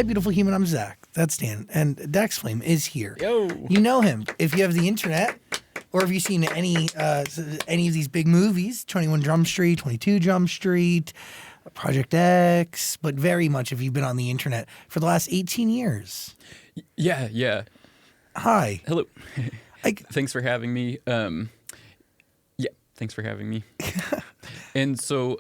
Hi, beautiful human. I'm Zach. That's Dan. And Dax Flame is here. Yo. You know him. If you have the internet, or if you've seen any of these big movies, 21 Jump Street, 22 Jump Street, Project X, but very much if you've been on the internet for the last 18 years. Yeah. Hi. Hello. Thanks for having me. Thanks for having me. And so,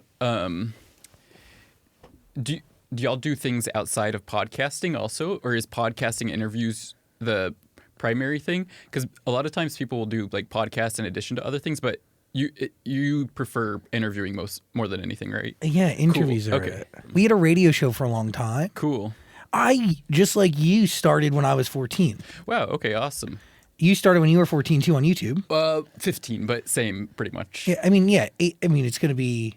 do y'all do things outside of podcasting also, or is podcasting interviews the primary thing? Because a lot of times people will do like podcasts in addition to other things, but you prefer interviewing more than anything, right? Yeah, interviews Cool. are Okay. it. We had a radio show for a long time. Cool. I, just like you, started when I was 14. Wow. Okay. Awesome. You started when you were 14 too on YouTube. 15, but same pretty much. Yeah, it's going to be,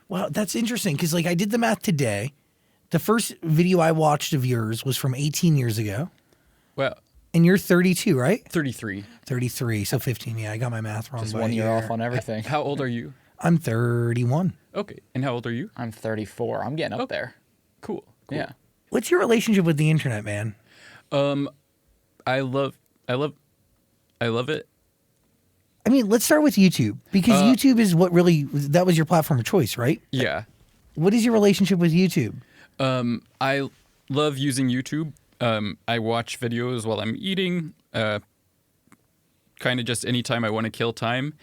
wow, that's interesting because like I did the math today. The first video I watched of yours was from 18 years ago. Wow. And you're 32, right? 33. 33, so 15. Yeah, I got my math wrong. Just by 1 a year off on everything. How old are you? I'm 31. Okay. And how old are you? I'm 34. I'm getting up there. Cool. Yeah. What's your relationship with the internet, man? I love it. I mean, let's start with YouTube because YouTube is what really, that was your platform of choice, right? Yeah. What is your relationship with YouTube? I love using YouTube. I watch videos while I'm eating, kind of just anytime I want to kill time.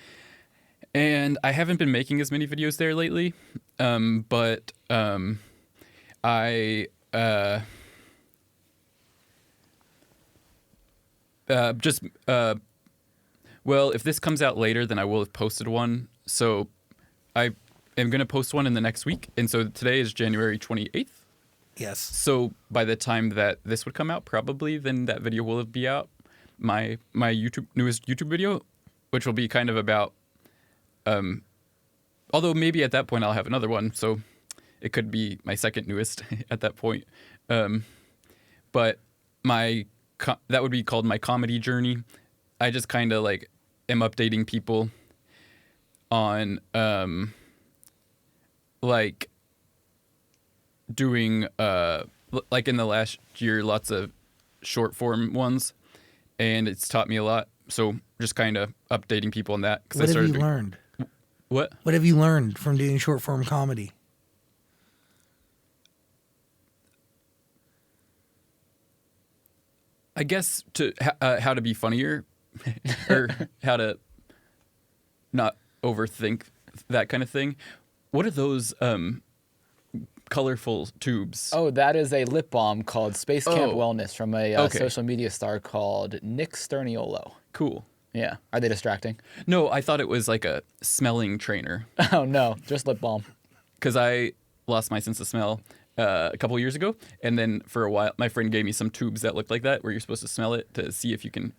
And I haven't been making as many videos there lately, but I well, if this comes out later, then I will have posted one. So I am going to post one in the next week. And so today is January 28th. Yes. So by the time that this would come out, probably then that video will be out. My newest YouTube video, which will be kind of about, although maybe at that point I'll have another one. So it could be my second newest at that point. But that would be called my comedy journey. I just kind of like am updating people on like doing like in the last year lots of short form ones, and it's taught me a lot. So just kind of updating people on that. What have you learned? What have you learned from doing short form comedy? I guess how to be funnier or how to not overthink that kind of thing. What are those colorful tubes? Oh, that is a lip balm called Space Camp Oh. Wellness from a Okay. social media star called Nick Sterniolo. Cool. Yeah. Are they distracting? No, I thought it was like a smelling trainer Oh, no. Just lip balm. because I lost my sense of smell a couple years ago. And then for a while, my friend gave me some tubes that looked like that where you're supposed to smell it to see if you can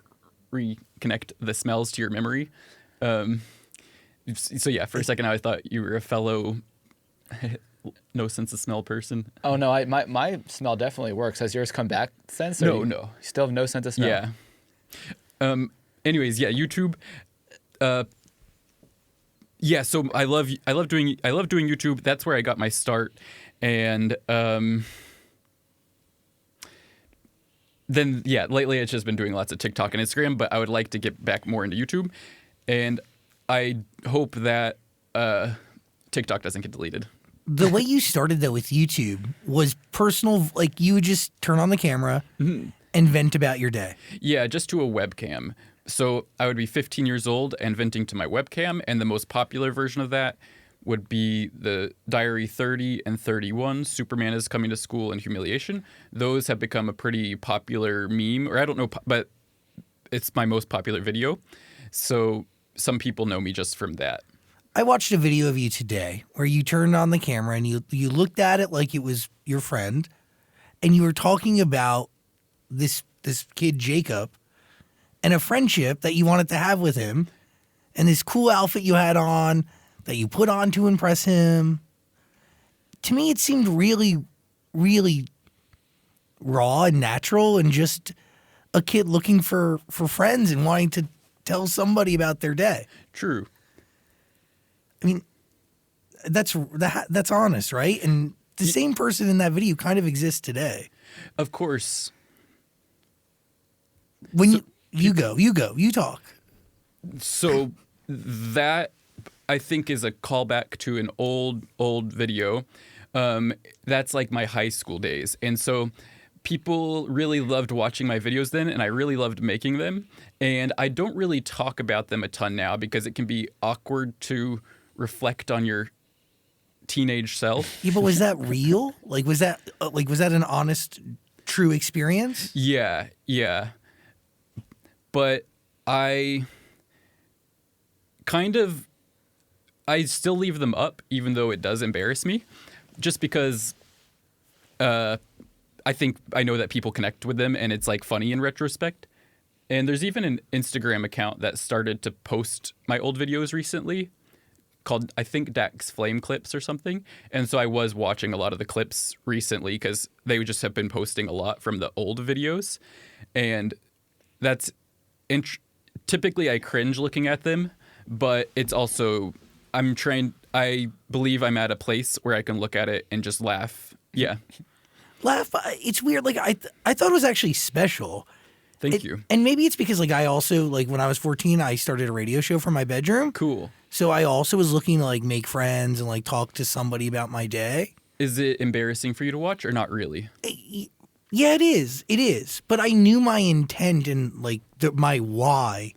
reconnect the smells to your memory. So yeah, for a second I thought you were a fellow no sense of smell person. Oh, no. My smell definitely works. Has yours come back since? Or No, you no. Still have no sense of smell? Yeah. Anyways, yeah, YouTube. Yeah, so I love doing YouTube. That's where I got my start, and then yeah, lately it's just been doing lots of TikTok and Instagram. But I would like to get back more into YouTube, and I hope that TikTok doesn't get deleted. The way you started though with YouTube was personal. Like you would just turn on the camera and vent about your day. Yeah, just to a webcam. So I would be 15 years old and venting to my webcam, and the most popular version of that would be the Diary 30 and 31, Superman is Coming to School and Humiliation. Those have become a pretty popular meme, or I don't know, but it's my most popular video. So some people know me just from that. I watched a video of you today where you turned on the camera and you looked at it like it was your friend, and you were talking about this kid Jacob and a friendship that you wanted to have with him, and this cool outfit you had on that you put on to impress him. To me, it seemed really, really raw and natural, and just a kid looking for friends and wanting to tell somebody about their day. True. I mean, that's honest, right? And the same person in that video kind of exists today. Of course. When you talk. So that I think is a callback to an old video. That's like my high school days. And so people really loved watching my videos then, and I really loved making them. And I don't really talk about them a ton now because it can be awkward to reflect on your teenage self. Yeah, but was that real? Was that an honest, true experience? Yeah. But I still leave them up, even though it does embarrass me, just because I think I know that people connect with them and it's like funny in retrospect. And there's even an Instagram account that started to post my old videos recently called, I think, Dax Flame Clips or something. And so I was watching a lot of the clips recently because they would just have been posting a lot from the old videos. And that's typically I cringe looking at them, but it's also I believe I'm at a place where I can look at it and just laugh. Yeah. Laugh. It's weird. I thought it was actually special. Thank you. And maybe it's because I also when I was 14, I started a radio show from my bedroom. Cool. So I also was looking to make friends and talk to somebody about my day. Is it embarrassing for you to watch or not really? Yeah, it is. It is. But I knew my intent and my why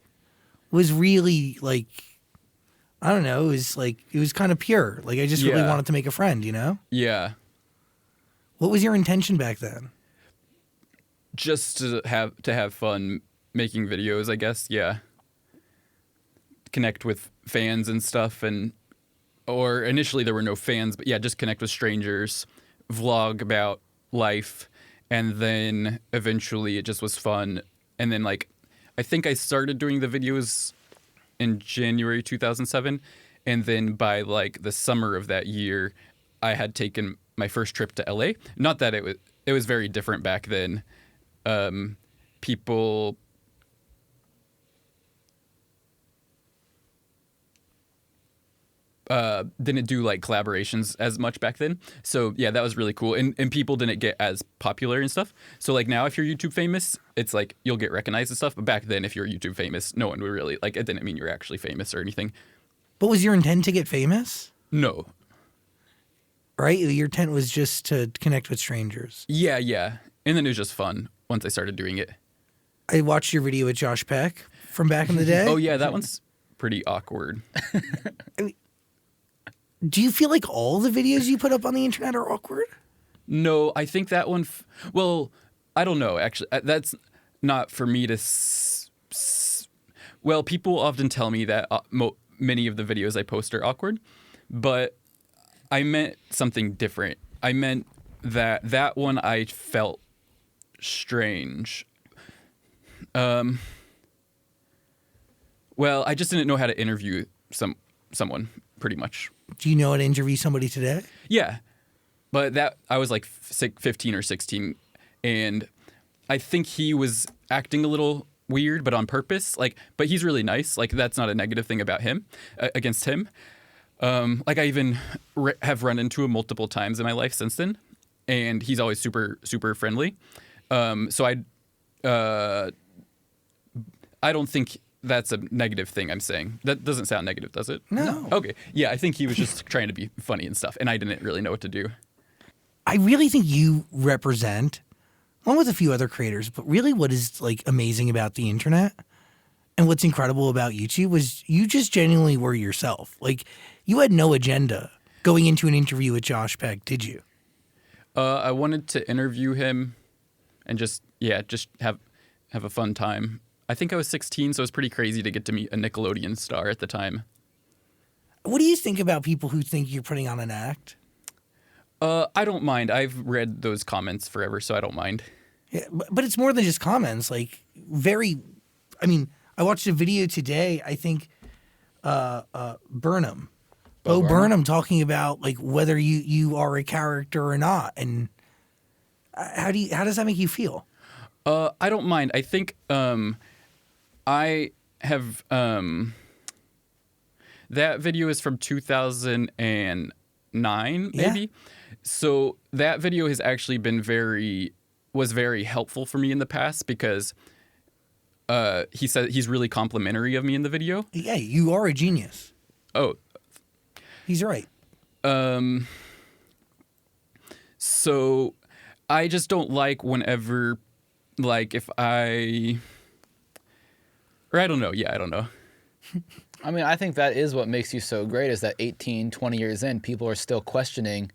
was really I don't know. It was kind of pure. I just really wanted to make a friend. Yeah. What was your intention back then? Just to have fun making videos, I guess. Yeah. Connect with fans and stuff, or initially there were no fans, but yeah, just connect with strangers, vlog about life, and then eventually it just was fun. And then I think I started doing the videos in January 2007, and then by the summer of that year, I had taken my first trip to LA. Not that it was very different back then. People didn't do collaborations as much back then. So yeah, that was really cool. And people didn't get as popular and stuff. So now if you're YouTube famous, it's you'll get recognized and stuff. But back then, if you're YouTube famous, no one would really it didn't mean you're actually famous or anything. But was your intent to get famous? No. Right? Your intent was just to connect with strangers. Yeah. And then it was just fun once I started doing it. I watched your video with Josh Peck from back in the day. Oh yeah, that one's pretty awkward. Do you feel like all the videos you put up on the internet are awkward? No, I think that one. Well, I don't know. Actually, that's not for me to. Well, people often tell me that many of the videos I post are awkward, but I meant something different. I meant that one I felt strange. Well, I just didn't know how to interview someone, pretty much. Do you know how to interview somebody today? Yeah, but I was 15 or 16, and I think he was acting a little weird, but on purpose. But he's really nice. That's not a negative thing about him, against him. I even have run into him multiple times in my life since then, and he's always super, super friendly. So I don't think that's a negative thing I'm saying. That doesn't sound negative, does it? No. Okay. Yeah, I think he was just trying to be funny and stuff, and I didn't really know what to do. I really think you represent, along with a few other creators, but really what is amazing about the internet and what's incredible about YouTube was you just genuinely were yourself. You had no agenda going into an interview with Josh Peck, did you? I wanted to interview him and just have a fun time. I think I was 16, so it was pretty crazy to get to meet a Nickelodeon star at the time. What do you think about people who think you're putting on an act? I don't mind. I've read those comments forever, so I don't mind. Yeah, but it's more than just comments. I watched a video today, I think, Burnham. Bo Burnham talking about whether you are a character or not. And how does that make you feel? I don't mind. I think I have that video is from 2009, 9, Yeah. maybe. So that video has actually been was very helpful for me in the past because he said he's really complimentary of me in the video. Yeah, you are a genius. Oh, He's right. so I just don't like whenever, like, if I don't know. Yeah, I don't know. I mean, I think that is what makes you so great is that 18, 20 years in, people are still questioning,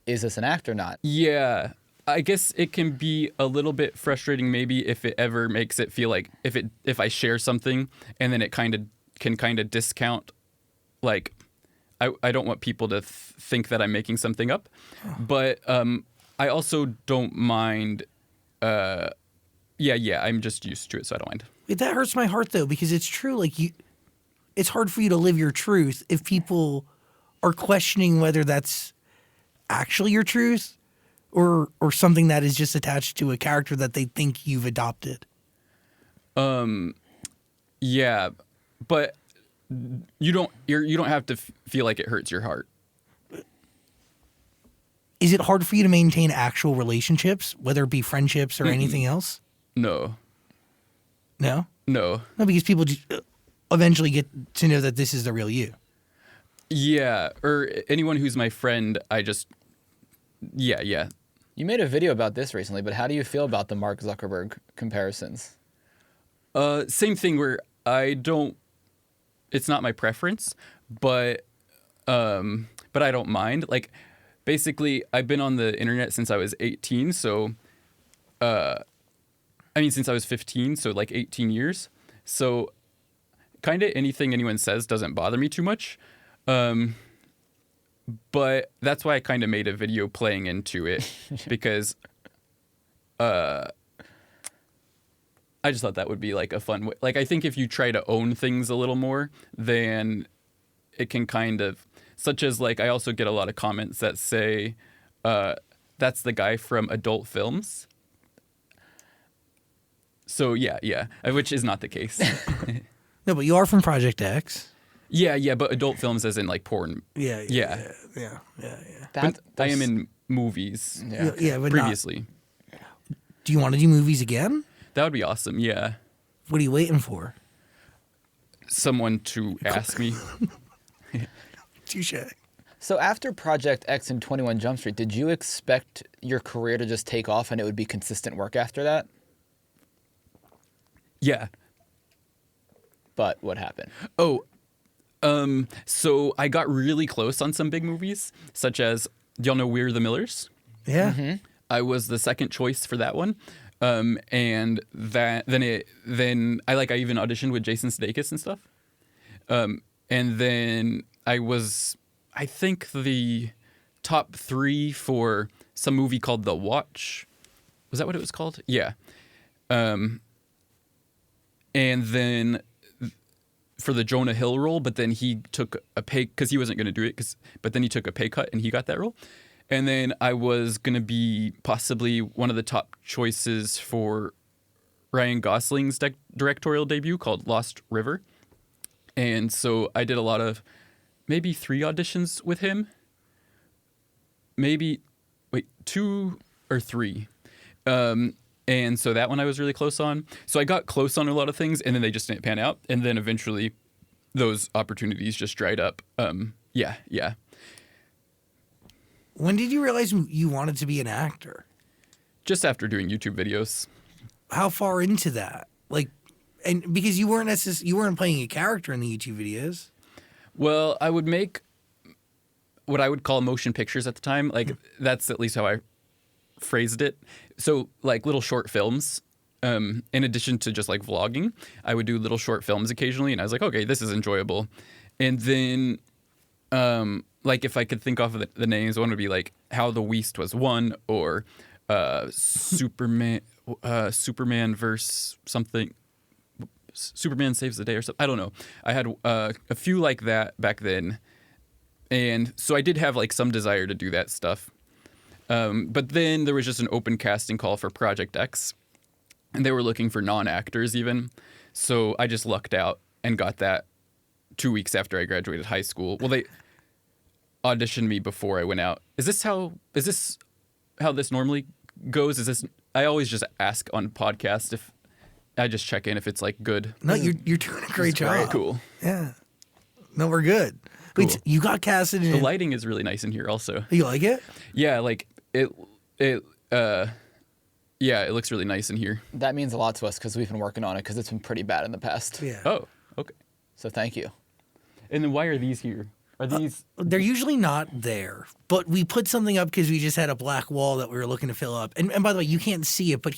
is this an act or not? Yeah, I guess it can be a little bit frustrating maybe if it ever makes it feel like if I share something and then it can discount, like, I don't want people to think that I'm making something up, but I also don't mind. I'm just used to it, so I don't mind. That hurts my heart though, because it's true. Like it's hard for you to live your truth if people are questioning whether that's actually your truth or something that is just attached to a character that they think you've adopted. Yeah, but you don't have to feel like it hurts your heart. Is it hard for you to maintain actual relationships, whether it be friendships or anything else? No, No? no. No, because people just eventually get to know that this is the real you. Yeah, or anyone who's my friend, I just yeah. You made a video about this recently, but how do you feel about the Mark Zuckerberg comparisons? Same thing where it's not my preference, but I don't mind. Like, basically, I've been on the internet since I was 18, so since I was 15, so like 18 years. So kind of anything anyone says doesn't bother me too much. But that's why I kind of made a video playing into it because I just thought that would be like a fun way. Like, I think if you try to own things a little more, then it can kind of, such as like, I also get a lot of comments that say, that's the guy from adult films. So yeah, which is not the case. No, but you are from Project X. Yeah, but adult films as in like porn. Yeah. But I am in movies Yeah, but previously. Do you want to do movies again? That would be awesome, yeah. What are you waiting for? Someone to ask me. Touche. So after Project X and 21 Jump Street, did you expect your career to just take off and it would be consistent work after that? Yeah. But what happened? So I got really close on some big movies, such as, do y'all know We're the Millers? Yeah. Mm-hmm. I was the second choice for that one. And then I even auditioned with Jason Sudeikis and stuff. And then I was, I think, the top 3 for some movie called The Watch. Was that what it was called? Yeah. And then for the Jonah Hill role, but then he took a pay because he wasn't going to do it. But then he took a pay cut and he got that role. And then I was going to be possibly one of the top choices for Ryan Gosling's directorial debut called Lost River. And so I did maybe 3 auditions with him. Maybe, 2 or 3. And so that one I was really close on. So I got close on a lot of things, and then they just didn't pan out. And then eventually those opportunities just dried up. Yeah. When did you realize you wanted to be an actor? Just after doing YouTube videos. How far into that? Like, and because you weren't playing a character in the YouTube videos. Well, I would make what I would call motion pictures at the time. Like, that's at least how I phrased it. So, like, little short films. In addition to just like vlogging, I would do little short films occasionally, and I was like, okay, this is enjoyable. And then, like, if I could think off of the names, one would be like How the Weast Was Won, or Superman versus something. Superman Saves the Day or something. I don't know. I had a few like that back then, and so I did have like some desire to do that stuff. But then there was just an open casting call for Project X, and they were looking for non-actors even. So I just lucked out and got that 2 weeks after I graduated high school. Well, auditioned me before I went out. Is this how this normally goes? I always just ask on podcasts if I just check in if it's like good. No, you're doing a great job. Cool. Yeah. No, we're good. Cool. Wait, you got casted in. The lighting is really nice in here also. You like it? Yeah, like it looks really nice in here. That means a lot to us because we've been working on it because it's been pretty bad in the past. Yeah. Oh, okay. So thank you. And then why are these here? Are these They're usually not there, but we put something up because we just had a black wall that we were looking to fill up. And by the way, you can't see it, but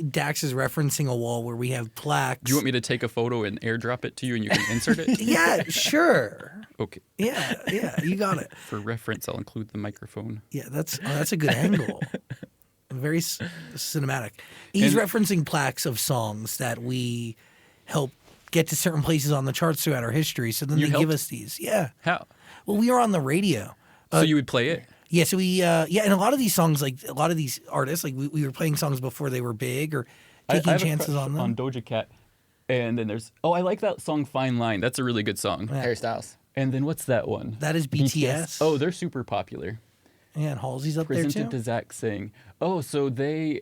Dax is referencing a wall where we have plaques. Do you want me to take a photo and airdrop it to you and you can insert it? Yeah, sure. Okay. Yeah, you got it. For reference, I'll include the microphone. Yeah, that's a good angle. Very cinematic. He's referencing plaques of songs that we help get to certain places on the charts throughout our history. So then You they give helped? us these. Yeah. How? Well, we were on the radio. So you would play it? Yeah, so and a lot of these songs, like a lot of these artists, like we were playing songs before they were big or taking I have chances a crush on them. on Doja Cat. And then I like that song Fine Line. That's a really good song. Yeah. Harry Styles. And then what's that one? That is BTS. Oh, they're super popular. Yeah, and Halsey's up Presented there to too. zachsang. Oh, so they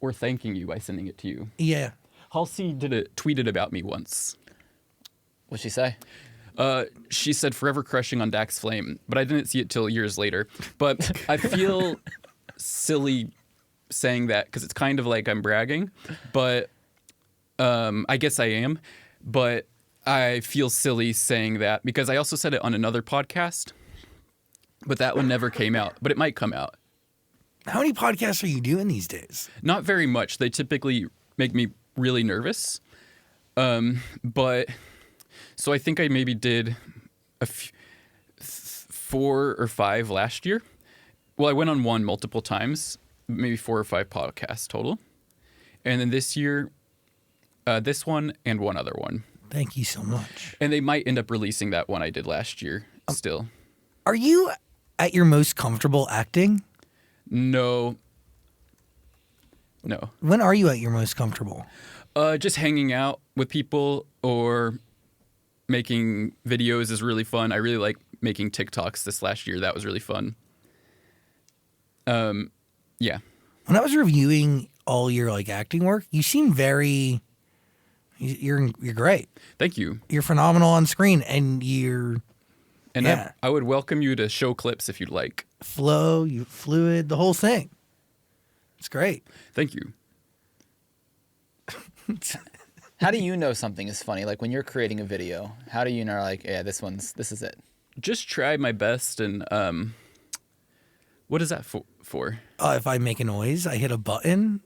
were thanking you by sending it to you. Yeah. Halsey tweeted about me once. What'd she say? She said forever crushing on Dax Flame, but I didn't see it till years later. But I feel silly saying that because it's kind of like I'm bragging, but I guess I am. But I feel silly saying that because I also said it on another podcast, but that one never came out. But it might come out. How many podcasts are you doing these days? Not very much. They typically make me really nervous. But so I think I maybe did 4 or 5 last year. Well, I went on one multiple times, maybe 4 or 5 podcasts total. And then this year, this one and one other one. Thank you so much. And they might end up releasing that one I did last year still. Are you at your most comfortable acting? No. When are you at your most comfortable? Just hanging out with people or making videos is really fun. I really like making TikToks this last year. That was really fun. Yeah. When I was reviewing all your like acting work, you seem you're great. Thank you. You're phenomenal on screen, and you're And Yeah. I would welcome you to show clips if you'd like. you fluid, the whole thing. It's great. Thank you. How do you know something is funny? Like when you're creating a video, how do you know like, yeah, this is it? Just try my best and what is that for? If I make a noise, I hit a button.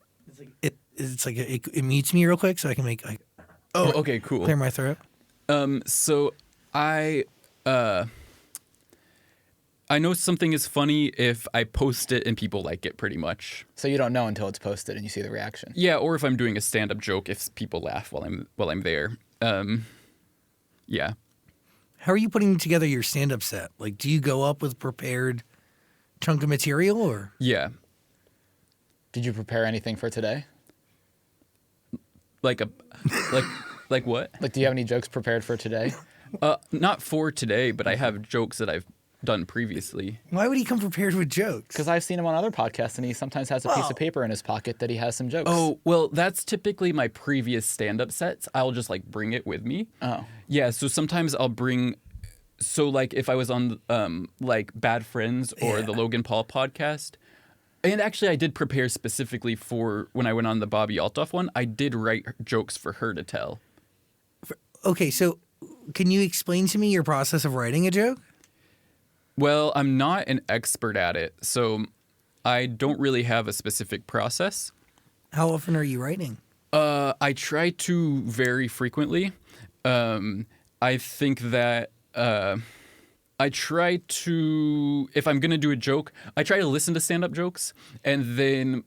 It mutes me real quick, so I can make like Oh, okay, cool. clear my throat. So I know something is funny if I post it and people like it pretty much. So you don't know until it's posted and you see the reaction. Yeah, or if I'm doing a stand-up joke, if people laugh while I'm there. Yeah. How are you putting together your stand-up set? Like, do you go up with prepared chunk of material, or Yeah. Did you prepare anything for today? Like what? Like, do you have any jokes prepared for today? Not for today, but I have jokes that I've done previously. why would he come prepared with jokes? Because I've seen him on other podcasts and he sometimes has a piece Oh. of paper in his pocket that he has some jokes. Oh, well, that's typically my previous stand-up sets. I'll just like bring it with me. Oh. Yeah, so sometimes I'll bring like if I was on like Bad Friends or the Logan Paul podcast. And actually I did prepare specifically for when I went on the Bobby Altoff one. I did write jokes for her to tell. Okay, so can you explain to me your process of writing a joke? Well, I'm not an expert at it, so I don't really have a specific process. How often are you writing? I try to very frequently. I think that I try to, if I'm going to do a joke, I try to listen to stand-up jokes and then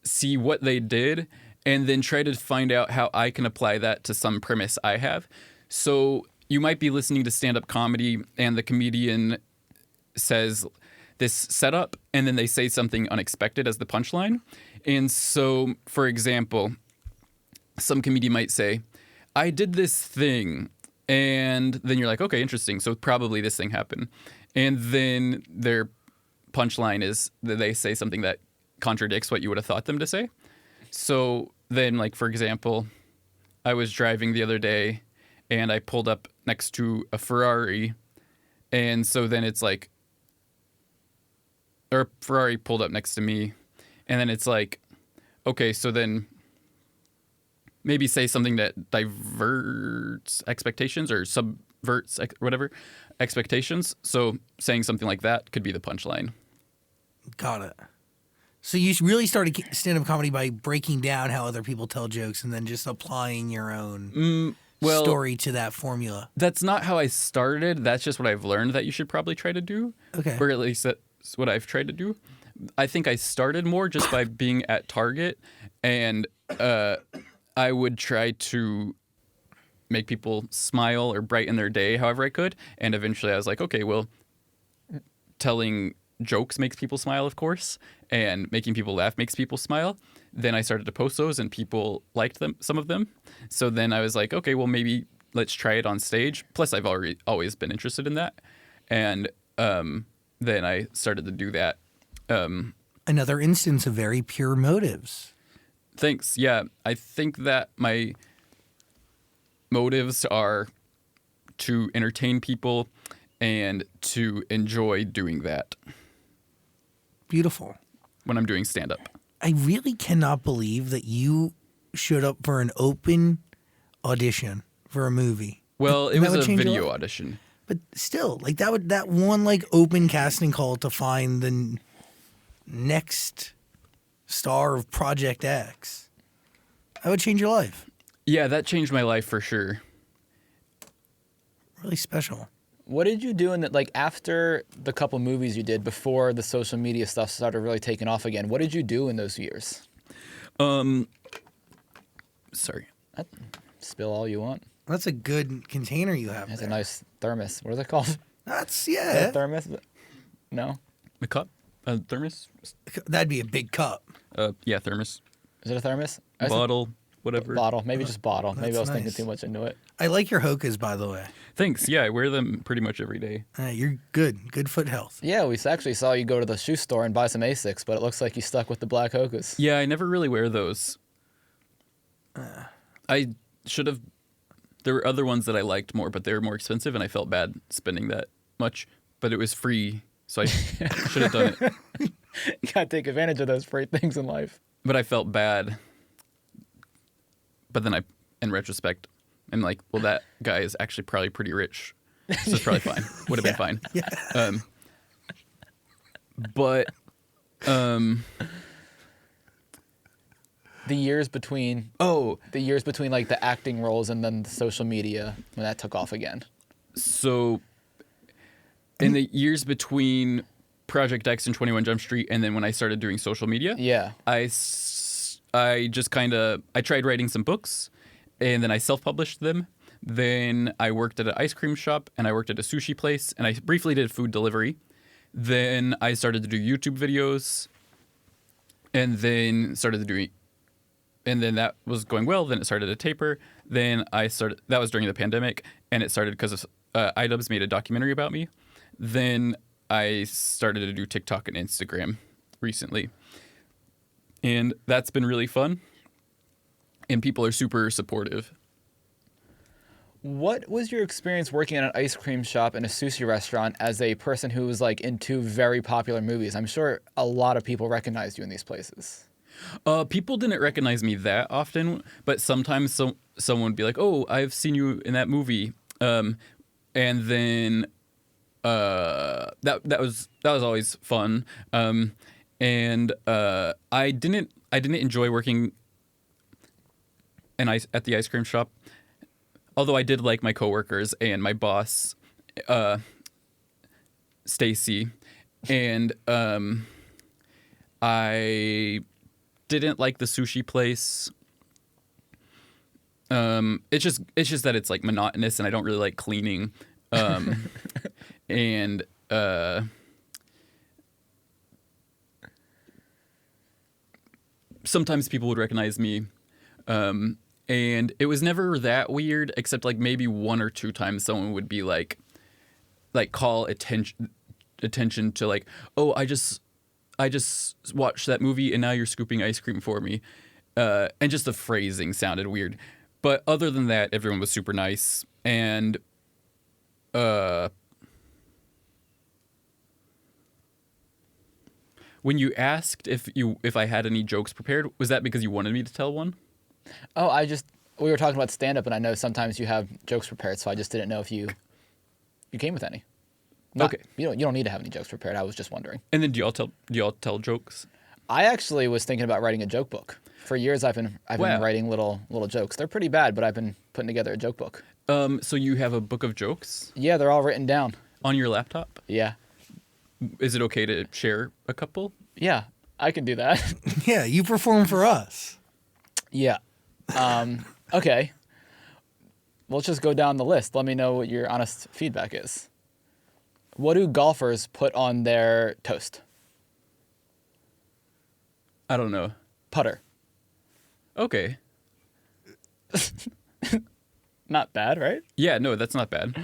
see what they did and then try to find out how I can apply that to some premise I have. So you might be listening to stand-up comedy and the comedian says this setup and then they say something unexpected as the punchline. And so, for example, some comedian might say, I did this thing. And then you're like, okay, interesting. So probably this thing happened. And then their punchline is that they say something that contradicts what you would have thought them to say. So then, like, for example, I was driving the other day and I pulled up next to a Ferrari. And so then it's like, or Ferrari pulled up next to me. And then it's like, okay, so then maybe say something that diverts expectations or subverts whatever expectations. So saying something like that could be the punchline. Got it. So you really started stand-up comedy by breaking down how other people tell jokes and then just applying your own story to that formula. That's not how I started. That's just what I've learned that you should probably try to do. Okay. Or at least that's what I've tried to do. I think I started more just by being at Target, and I would try to make people smile or brighten their day however I could. And eventually I was like, okay, well, telling jokes makes people smile, of course, and making people laugh makes people smile. Then I started to post those and people liked them, some of them. So then I was like, okay, well, maybe let's try it on stage. Plus I've always been interested in that. And then I started to do that. Another instance of very pure motives. Thanks. Yeah, I think that my motives are to entertain people and to enjoy doing that Beautiful. when I'm doing stand-up. I really cannot believe that you showed up for an open audition for a movie. Well, it And that was would a change your video life. audition. But still, like that one like open casting call to find the next star of Project X. That would change your life. Yeah, that changed my life for sure. Really special. What did you do in that, like, after the couple movies you did before the social media stuff started really taking off again? What did you do in those years? Sorry. Spill all you want. That's a good container you have That's there. a nice thermos. What are they called? That's Is that a yeah. thermos? No. A cup? A thermos? That'd be a big cup. Yeah, thermos. Is it a thermos? I said Bottle, whatever. bottle. Maybe just bottle. Maybe I was That's thinking nice. too much into it. I like your hokas, by the way. Thanks. Yeah, I wear them pretty much every day. You're good. Good foot health. Yeah, we actually saw you go to the shoe store and buy some Asics, but it looks like you stuck with the black Hokas. Yeah, I never really wear those. I should have. There were other ones that I liked more, but they were more expensive, and I felt bad spending that much. But it was free, so I should have done it. You gotta take advantage of those free things in life. But I felt bad. But then in retrospect, I'm like, well, that guy is actually probably pretty rich, so it's probably fine. Would have been fine. Yeah. But The years between like the acting roles and then the social media when that took off again. so in the years between Project X and 21 Jump Street, and then when I started doing social media, Yeah. I just I tried writing some books, and then I self-published them. Then I worked at an ice cream shop, and I worked at a sushi place, and I briefly did food delivery. Then I started to do YouTube videos, and then that was going well. Then it started to taper. Then that was during the pandemic, and it started because iDubbbz made a documentary about me. Then I started to do TikTok and Instagram recently. And that's been really fun. And people are super supportive. What was your experience working at an ice cream shop and a sushi restaurant as a person who was like in two very popular movies? I'm sure a lot of people recognized you in these places. People didn't recognize me that often, but sometimes someone would be like, "Oh, I've seen you in that movie," and then that was always fun. And I didn't enjoy working at the ice cream shop, although I did like my coworkers and my boss, Stacy, and I didn't like the sushi place. It's just that it's like monotonous, and I don't really like cleaning. And sometimes people would recognize me, and it was never that weird, except like maybe one or two times someone would be like call attention attention to like, oh, I just watched that movie and now you're scooping ice cream for me. And just the phrasing sounded weird. But other than that, everyone was super nice. And when you asked if I had any jokes prepared, was that because you wanted me to tell one? Oh, we were talking about stand-up, and I know sometimes you have jokes prepared, so I just didn't know if you came with any. Okay. You don't need to have any jokes prepared. I was just wondering. And then do y'all tell jokes? I actually was thinking about writing a joke book. For years, I've been Wow. writing little jokes. They're pretty bad, but I've been putting together a joke book. So you have a book of jokes Yeah, they're all written down. on your laptop? Yeah. Is it okay to share a couple? Yeah, I can do that. Yeah, you perform for us. Yeah. Okay. Let's just go down the list. Let me know what your honest feedback is. What do golfers put on their toast? I don't know. Putter. Okay. Not bad, right? Yeah, no, that's not bad.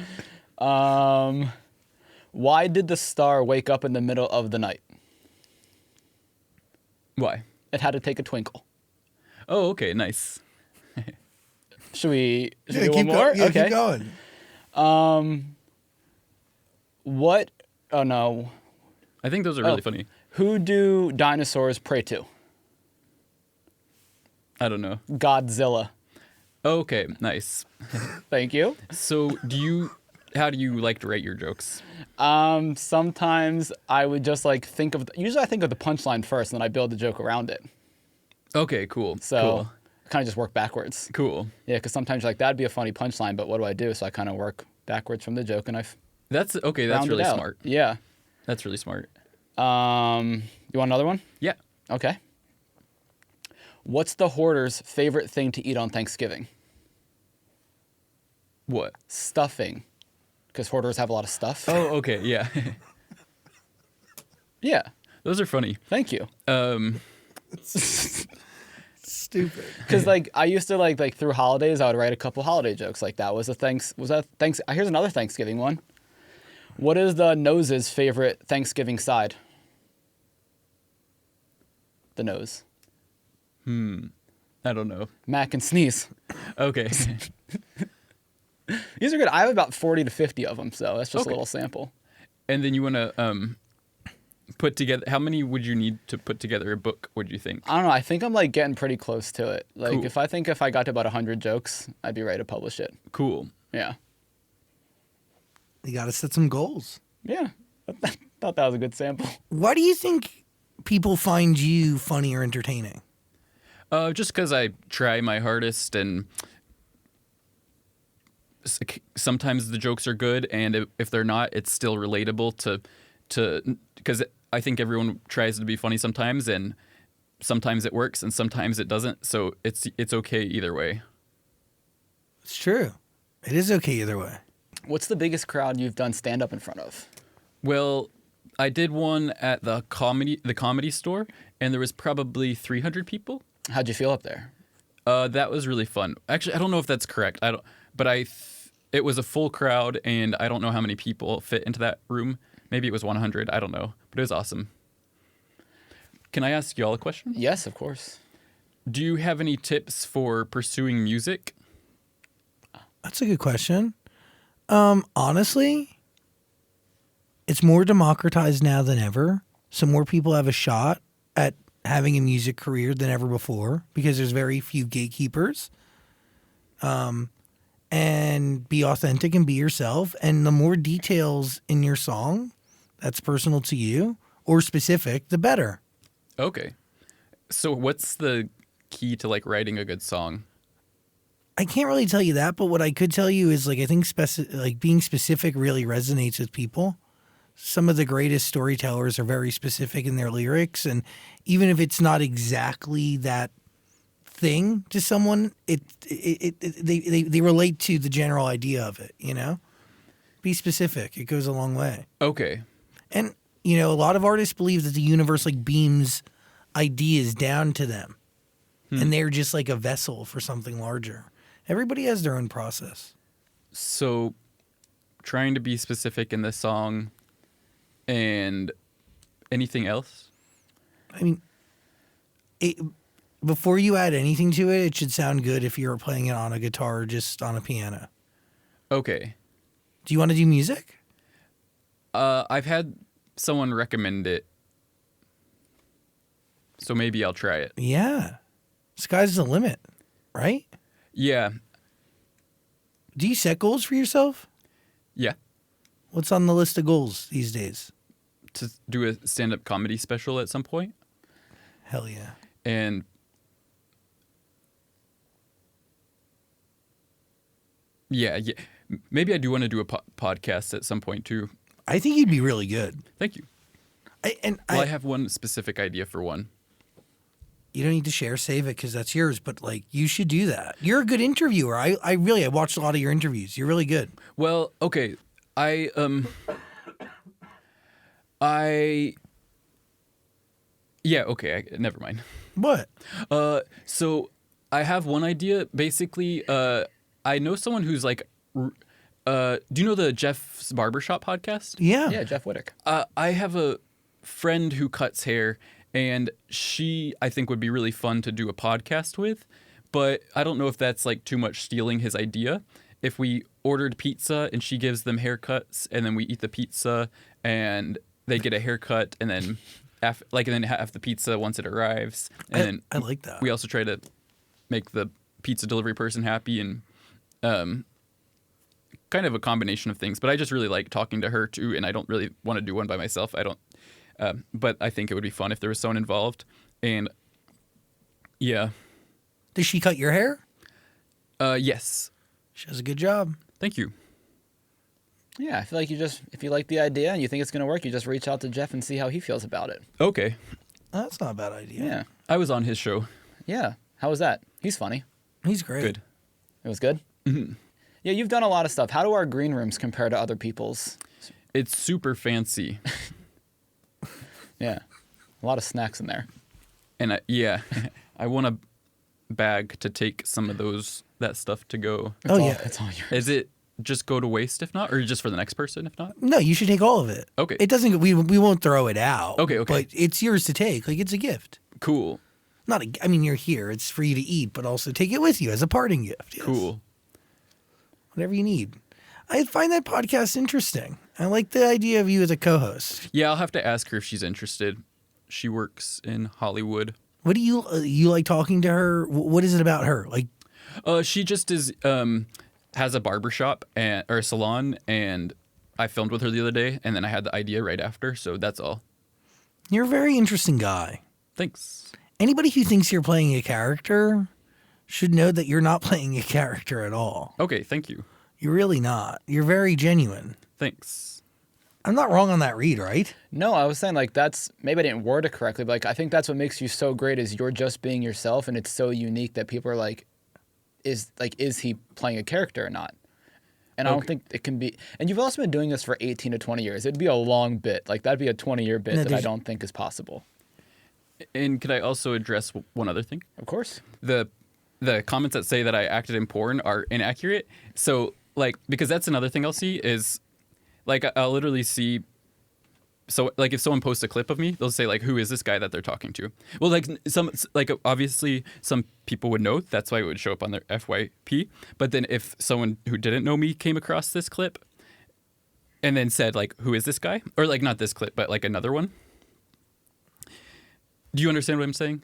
Why did the star wake up in the middle of the night? Why? It had to take a twinkle. Oh, okay, nice. Should we Yeah, do one more? Yeah, Okay. keep going. What? Oh no. I think those are really funny. Who do dinosaurs pray to? I don't know. Godzilla. Okay, nice. Thank you. So, how do you like to write your jokes? Sometimes I would just like usually I think of the punchline first and then I build the joke around it. Okay, cool. So I kind of just work backwards. Cool. Yeah, because sometimes you're like, that'd be a funny punchline, but what do I do? So I kind of work backwards from the joke and I've That's okay. That's rounded really out. smart. Yeah. That's really smart. You want another one? Yeah. Okay. What's the hoarder's favorite thing to eat on Thanksgiving? What? Stuffing. Because hoarders have a lot of stuff. Oh, okay. Yeah. Yeah. Those are funny. Thank you. Stupid. Because like I used to like through holidays, I would write a couple holiday jokes. Like that was here's another Thanksgiving one. What is the nose's favorite Thanksgiving side? The nose. I don't know. Mac and sneeze. Okay. These are good. I have about 40 to 50 of them, so that's just Okay. a little sample. And then you want to put together. How many would you need to put together a book? What do you think? I don't know. I think I'm like getting pretty close to it. Like Cool. if I got to about 100 jokes, I'd be ready to publish it. Cool. Yeah. You got to set some goals. Yeah. Thought that was a good sample. Why do you think people find you funny or entertaining? Just because I try my hardest, and sometimes the jokes are good, and if they're not, it's still relatable to because I think everyone tries to be funny sometimes, and sometimes it works, and sometimes it doesn't. So it's okay either way. It's true. It is okay either way. What's the biggest crowd you've done stand up in front of? Well, I did one at the comedy store, and there was probably 300 people. How'd you feel up there? That was really fun. Actually, I don't know if that's correct. It was a full crowd, and I don't know how many people fit into that room. Maybe it was 100. I don't know, but it was awesome. Can I ask y'all a question? Yes, of course. Do you have any tips for pursuing music? That's a good question. Honestly, it's more democratized now than ever. So more people have a shot at having a music career than ever before because there's very few gatekeepers. And be authentic and be yourself. And the more details in your song that's personal to you or specific, the better. Okay. So what's the key to like writing a good song? I can't really tell you that, but what I could tell you is like I think being specific really resonates with people. Some of the greatest storytellers are very specific in their lyrics, and even if it's not exactly that thing to someone, they relate to the general idea of it. You know, be specific; it goes a long way. Okay. And you know, a lot of artists believe that the universe like beams ideas down to them, and they're just like a vessel for something larger. Everybody has their own process. So trying to be specific in the song And anything else? I mean, before you add anything to it, it should sound good if you're playing it on a guitar or just on a piano. Okay. Do you want to do music? I've had someone recommend it, so maybe I'll try it. Yeah. Sky's the limit, right? Yeah. Do you set goals for yourself? Yeah. What's on the list of goals these days? To do a stand-up comedy special at some point. Hell yeah. And yeah. Maybe I do want to do a podcast at some point too. I think you'd be really good. Thank you. I have one specific idea for one. You don't need to share, save it because that's yours. But like, you should do that. You're a good interviewer. I watched a lot of your interviews. You're really good. Well, okay. Yeah, okay, never mind. What? So I have one idea. Basically, I know someone who's like, do you know the Jeff's Barbershop podcast? Yeah. Yeah, Jeff Whittick. I have a friend who cuts hair, and she, I think, would be really fun to do a podcast with, but I don't know if that's like too much stealing his idea. If we ordered pizza and she gives them haircuts, and then we eat the pizza and they get a haircut, and then and then have the pizza once it arrives, and then I like that. we also try to make the pizza delivery person happy, and kind of a combination of things. But I just really like talking to her too, and I don't really want to do one by myself. But I think it would be fun if there was someone involved. And yeah. Does she cut your hair? Yes. She does a good job. Thank you. Yeah, I feel like if you like the idea and you think it's going to work, you just reach out to Jeff and see how he feels about it. Okay. That's not a bad idea. Yeah. I was on his show. Yeah. How was that? He's funny. He's great. Good. It was good? Mm-hmm. Yeah, you've done a lot of stuff. How do our green rooms compare to other people's? It's super fancy. Yeah. A lot of snacks in there. And I want a bag to take some of that stuff to go. It's all yours. Is it just go to waste if not, or just for the next person if not? No, you should take all of it. Okay. It doesn't. We won't throw it out. Okay. But it's yours to take. Like, it's a gift. Cool. I mean, you're here. It's for you to eat, but also take it with you as a parting gift. Yes. Cool. Whatever you need. I find that podcast interesting. I like the idea of you as a co-host. Yeah, I'll have to ask her if she's interested. She works in Hollywood. What do you like talking to her? What is it about her? Like, she just is has a barbershop or a salon, and I filmed with her the other day, and then I had the idea right after, so that's all. you're a very interesting guy. Thanks. Anybody who thinks you're playing a character should know that you're not playing a character at all. Okay, thank you. You're really not. You're very genuine. Thanks. I'm not wrong on that read, right? No, I was saying maybe I didn't word it correctly, but I think that's what makes you so great is you're just being yourself, and it's so unique that people are like, is he playing a character or not? And I don't think it can be. And you've also been doing this for 18 to 20 years. It'd be a long bit. Like, that'd be a 20-year bit that I don't think is possible. And could I also address one other thing? Of course. The comments that say that I acted in porn are inaccurate. So, because that's another thing I'll see is, I'll literally see. So, if someone posts a clip of me, they'll say, who is this guy that they're talking to? Well, obviously, some people would know. That's why it would show up on their FYP. But then if someone who didn't know me came across this clip and then said, who is this guy? Or, not this clip, but, another one. Do you understand what I'm saying?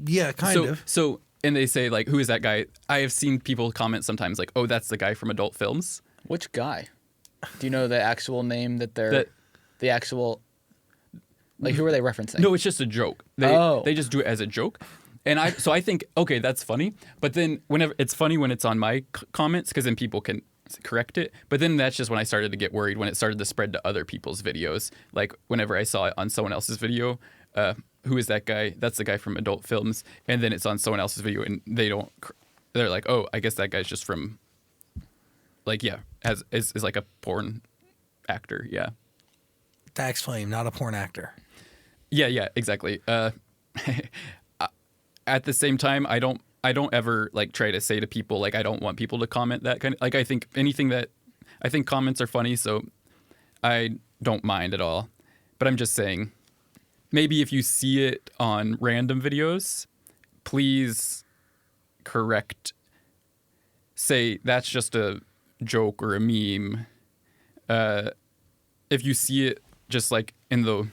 Yeah, kind of. So, and they say, who is that guy? I have seen people comment sometimes, oh, that's the guy from adult films. Which guy? Do you know the actual name that they're... The actual, who are they referencing? No, it's just a joke. They just do it as a joke, and I think okay, that's funny. But then whenever it's funny when it's on my comments, because then people can correct it. But then that's just when I started to get worried when it started to spread to other people's videos. Whenever I saw it on someone else's video, who is that guy? That's the guy from adult films, and then it's on someone else's video, and they're like, oh, I guess that guy's just from, is like a porn actor, yeah. Dax Flame, not a porn actor. Yeah, exactly. At the same time, I don't ever try to say to people I don't want people to comment that kind of I think comments are funny, so I don't mind at all. But I'm just saying, maybe if you see it on random videos, please say that's just a joke or a meme. If you see it just like in the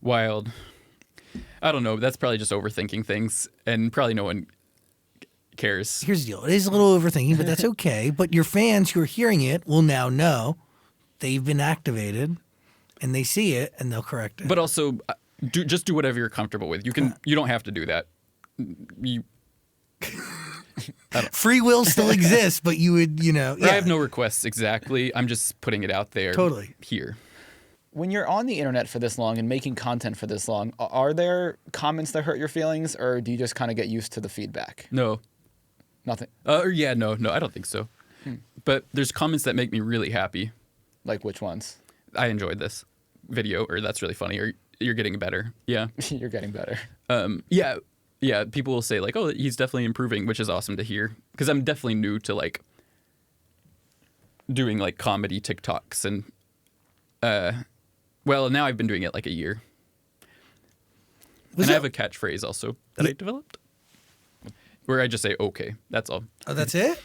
wild, I don't know, that's probably just overthinking things, and probably no one cares. Here's the deal. It is a little overthinking, but that's okay. But your fans who are hearing it will now know they've been activated, and they see it, and they'll correct it. But also, just do whatever you're comfortable with. You don't have to do that. Free will still exists, but you would, I have no requests exactly. I'm just putting it out there. Totally. Here. When you're on the internet for this long and making content for this long, are there comments that hurt your feelings, or do you just kind of get used to the feedback? No. Nothing. No, I don't think so. But there's comments that make me really happy. Like which ones? I enjoyed this video, or that's really funny, or you're getting better. Yeah. You're getting better. Yeah. People will say like, oh, he's definitely improving, which is awesome to hear. Because I'm definitely new to like doing like comedy TikToks, and well, now I've been doing it like a year. I have a catchphrase also that I developed, where I just say okay. That's all. Oh, that's it?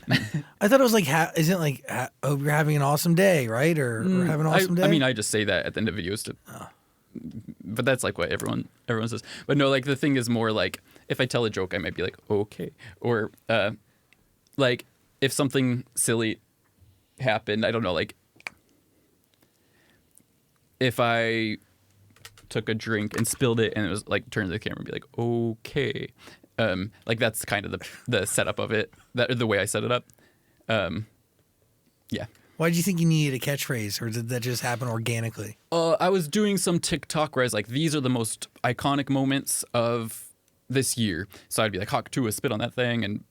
I thought it was like, isn't it like, hope you're having an awesome day, right? Or have an awesome day? I mean, I just say that at the end of videos but that's like what everyone says. But no, like the thing is more like if I tell a joke, I might be like okay, or like if something silly happened, I don't know, like if I took a drink and spilled it and it was like turn to the camera and be like okay, like that's kind of the setup of it, the way I set it up. Yeah. Why did you think you needed a catchphrase, or did that just happen organically? I was doing some TikTok where I was like, these are the most iconic moments of this year. So I'd be like, Hawk Tua, spit on that thing, and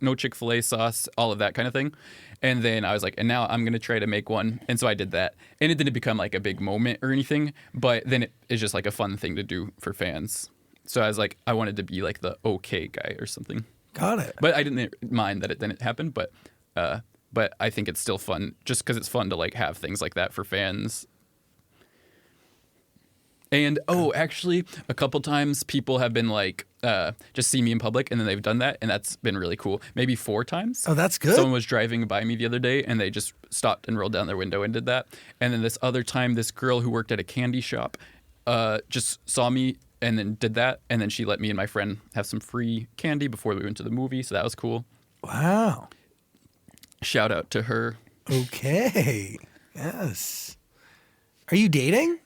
no Chick-fil-A sauce, all of that kind of thing. And then I was like, and now I'm going to try to make one. And so I did that. And it didn't become like a big moment or anything, but then it is just like a fun thing to do for fans. So I was like, I wanted to be like the okay guy or something. Got it. But I didn't mind that it didn't happen, but I think it's still fun just because it's fun to like have things like that for fans. And actually, a couple times people have been like, just see me in public, and then they've done that, and that's been really cool. Maybe 4 times. Oh, that's good. Someone was driving by me the other day, and they just stopped and rolled down their window and did that. And then this other time, this girl who worked at a candy shop just saw me and then did that, and then she let me and my friend have some free candy before we went to the movie, so that was cool. Wow. Shout out to her. Okay. Yes. Are you dating?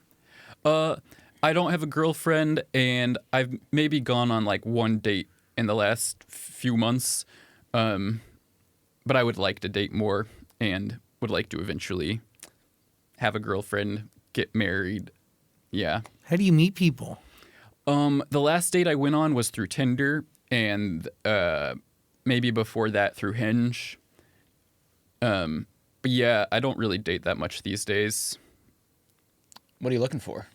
I don't have a girlfriend, and I've maybe gone on like one date in the last few months. But I would like to date more and would like to eventually have a girlfriend, get married. Yeah. How do you meet people? The last date I went on was through Tinder, and maybe before that through Hinge. But yeah, I don't really date that much these days. What are you looking for?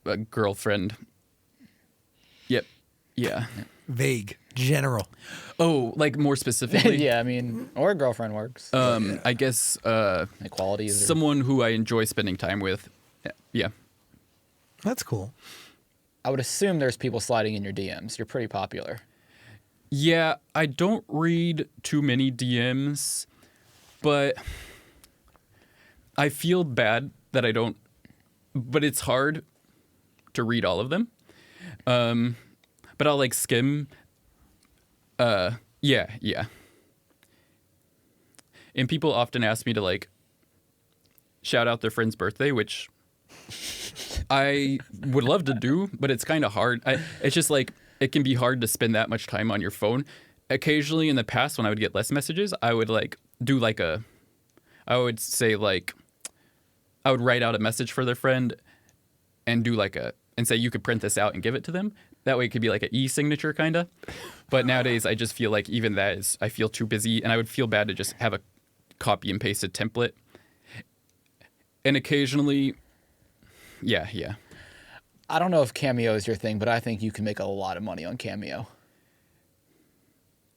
A girlfriend. Yep. Yeah. Vague. General. Oh, like more specifically? Yeah, I mean, or a girlfriend works. I guess Equality is someone who I enjoy spending time with. Yeah. That's cool. I would assume there's people sliding in your DMs. You're pretty popular. Yeah, I don't read too many DMs, but I feel bad that I don't, but it's hard to read all of them. But I'll like skim. Yeah. And people often ask me to like shout out their friend's birthday, which I would love to do, but it's kind of hard. It's just like, it can be hard to spend that much time on your phone. Occasionally in the past when I would get less messages, I would like do like I would say like, I would write out a message for their friend and do like and say you could print this out and give it to them. That way it could be like an e-signature kind of. But nowadays I just feel like even that is, I feel too busy, and I would feel bad to just have a copy and pasted template. And occasionally, yeah. I don't know if Cameo is your thing, but I think you can make a lot of money on Cameo.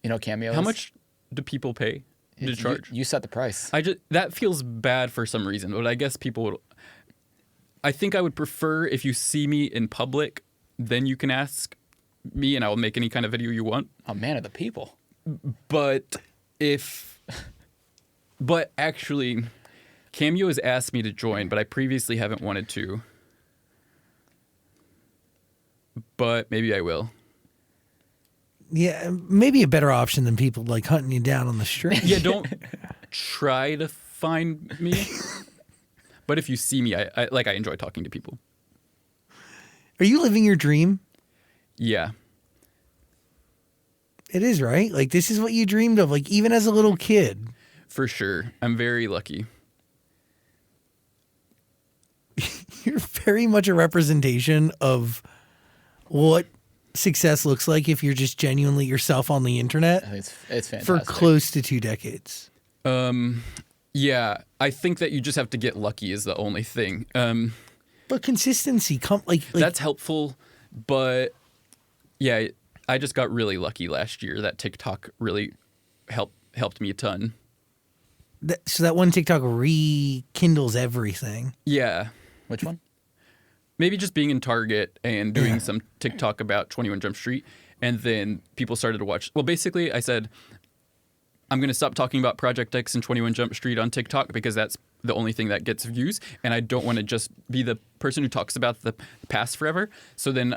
You know Cameo? How much do people pay? to charge. You set the price. That feels bad for some reason, but I guess people would. I think I would prefer if you see me in public, then you can ask me, and I will make any kind of video you want. Oh, man of the people. But actually, Cameo has asked me to join, but I previously haven't wanted to. But maybe I will. Yeah, maybe a better option than people like hunting you down on the street. Yeah, don't try to find me. But if you see me, I enjoy talking to people. Are you living your dream? Yeah. It is, right? Like, this is what you dreamed of, like, even as a little kid. For sure. I'm very lucky. You're very much a representation of what success looks like if you're just genuinely yourself on the internet It's fantastic. for close to 2 decades. Yeah, I think that you just have to get lucky is the only thing. But consistency, like that's helpful, but yeah, I just got really lucky last year. That TikTok really helped me a ton. So that one TikTok rekindles everything. Yeah. Which one? Maybe just being in Target and doing some TikTok about 21 Jump Street, and then people started to watch. Well, basically, I said, I'm going to stop talking about Project X and 21 Jump Street on TikTok because that's the only thing that gets views, and I don't want to just be the person who talks about the past forever. So then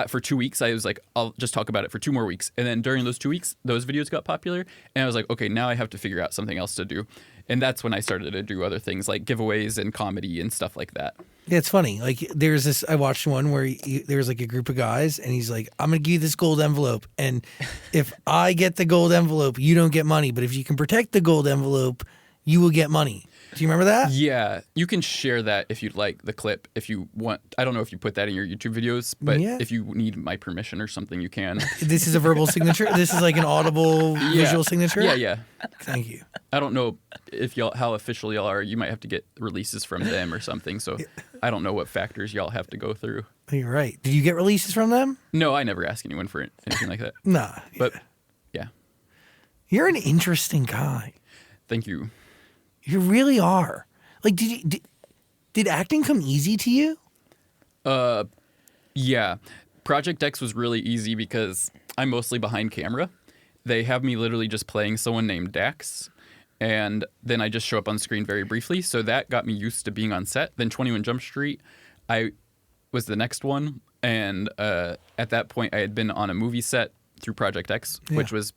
for 2 weeks, I was like, I'll just talk about it for 2 more weeks. And then during those 2 weeks, those videos got popular, and I was like, okay, now I have to figure out something else to do. And that's when I started to do other things like giveaways and comedy and stuff like that. Yeah, it's funny. Like, there's this, I watched one where there's like a group of guys, and he's like, I'm going to give you this gold envelope. And if I get the gold envelope, you don't get money. But if you can protect the gold envelope, you will get money. Do you remember that? Yeah, you can share that if you'd like the clip. If you want, I don't know if you put that in your YouTube videos, but if you need my permission or something, you can. This is a verbal signature? This is like an audible visual signature? Yeah. Thank you. I don't know if how official y'all are. You might have to get releases from them or something. So I don't know what factors y'all have to go through. You're right. Did you get releases from them? No, I never ask anyone for anything like that. Nah. But yeah. You're an interesting guy. Thank you. You really are. Like, did acting come easy to you? Yeah. Project X was really easy because I'm mostly behind camera. They have me literally just playing someone named Dax, and then I just show up on screen very briefly. So that got me used to being on set. Then 21 Jump Street, I was the next one, and at that point I had been on a movie set through Project X, which was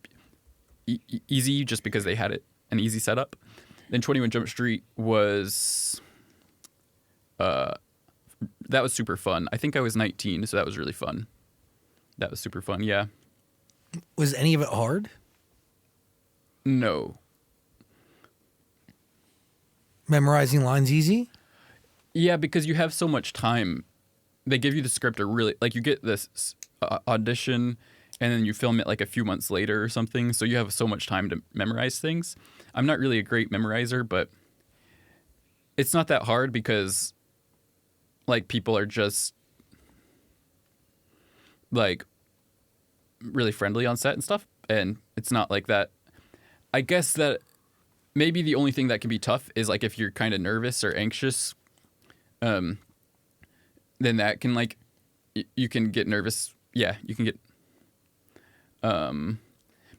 easy just because they had an easy setup. Then 21 Jump Street was that was super fun. I think I was 19, so that was really fun. That was super fun, yeah. Was any of it hard? No. Memorizing lines easy? Yeah, because you have so much time. They give you the script you get this audition, and then you film it like a few months later or something, so you have so much time to memorize things. I'm not really a great memorizer, but it's not that hard because like people are just like really friendly on set and stuff, and it's not like that. I guess that maybe the only thing that can be tough is like if you're kind of nervous or anxious, then that can like you can get nervous. Yeah, you can get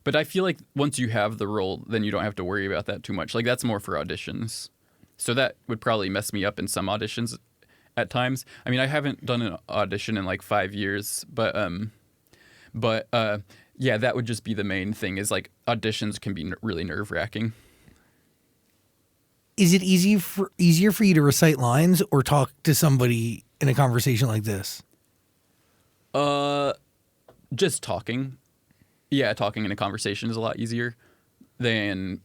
but I feel like once you have the role, then you don't have to worry about that too much. Like that's more for auditions. So that would probably mess me up in some auditions at times. I mean, I haven't done an audition in like 5 years, but yeah, that would just be the main thing is like auditions can be really nerve-wracking. Is it easier for you to recite lines or talk to somebody in a conversation like this? Just talking. Yeah, talking in a conversation is a lot easier than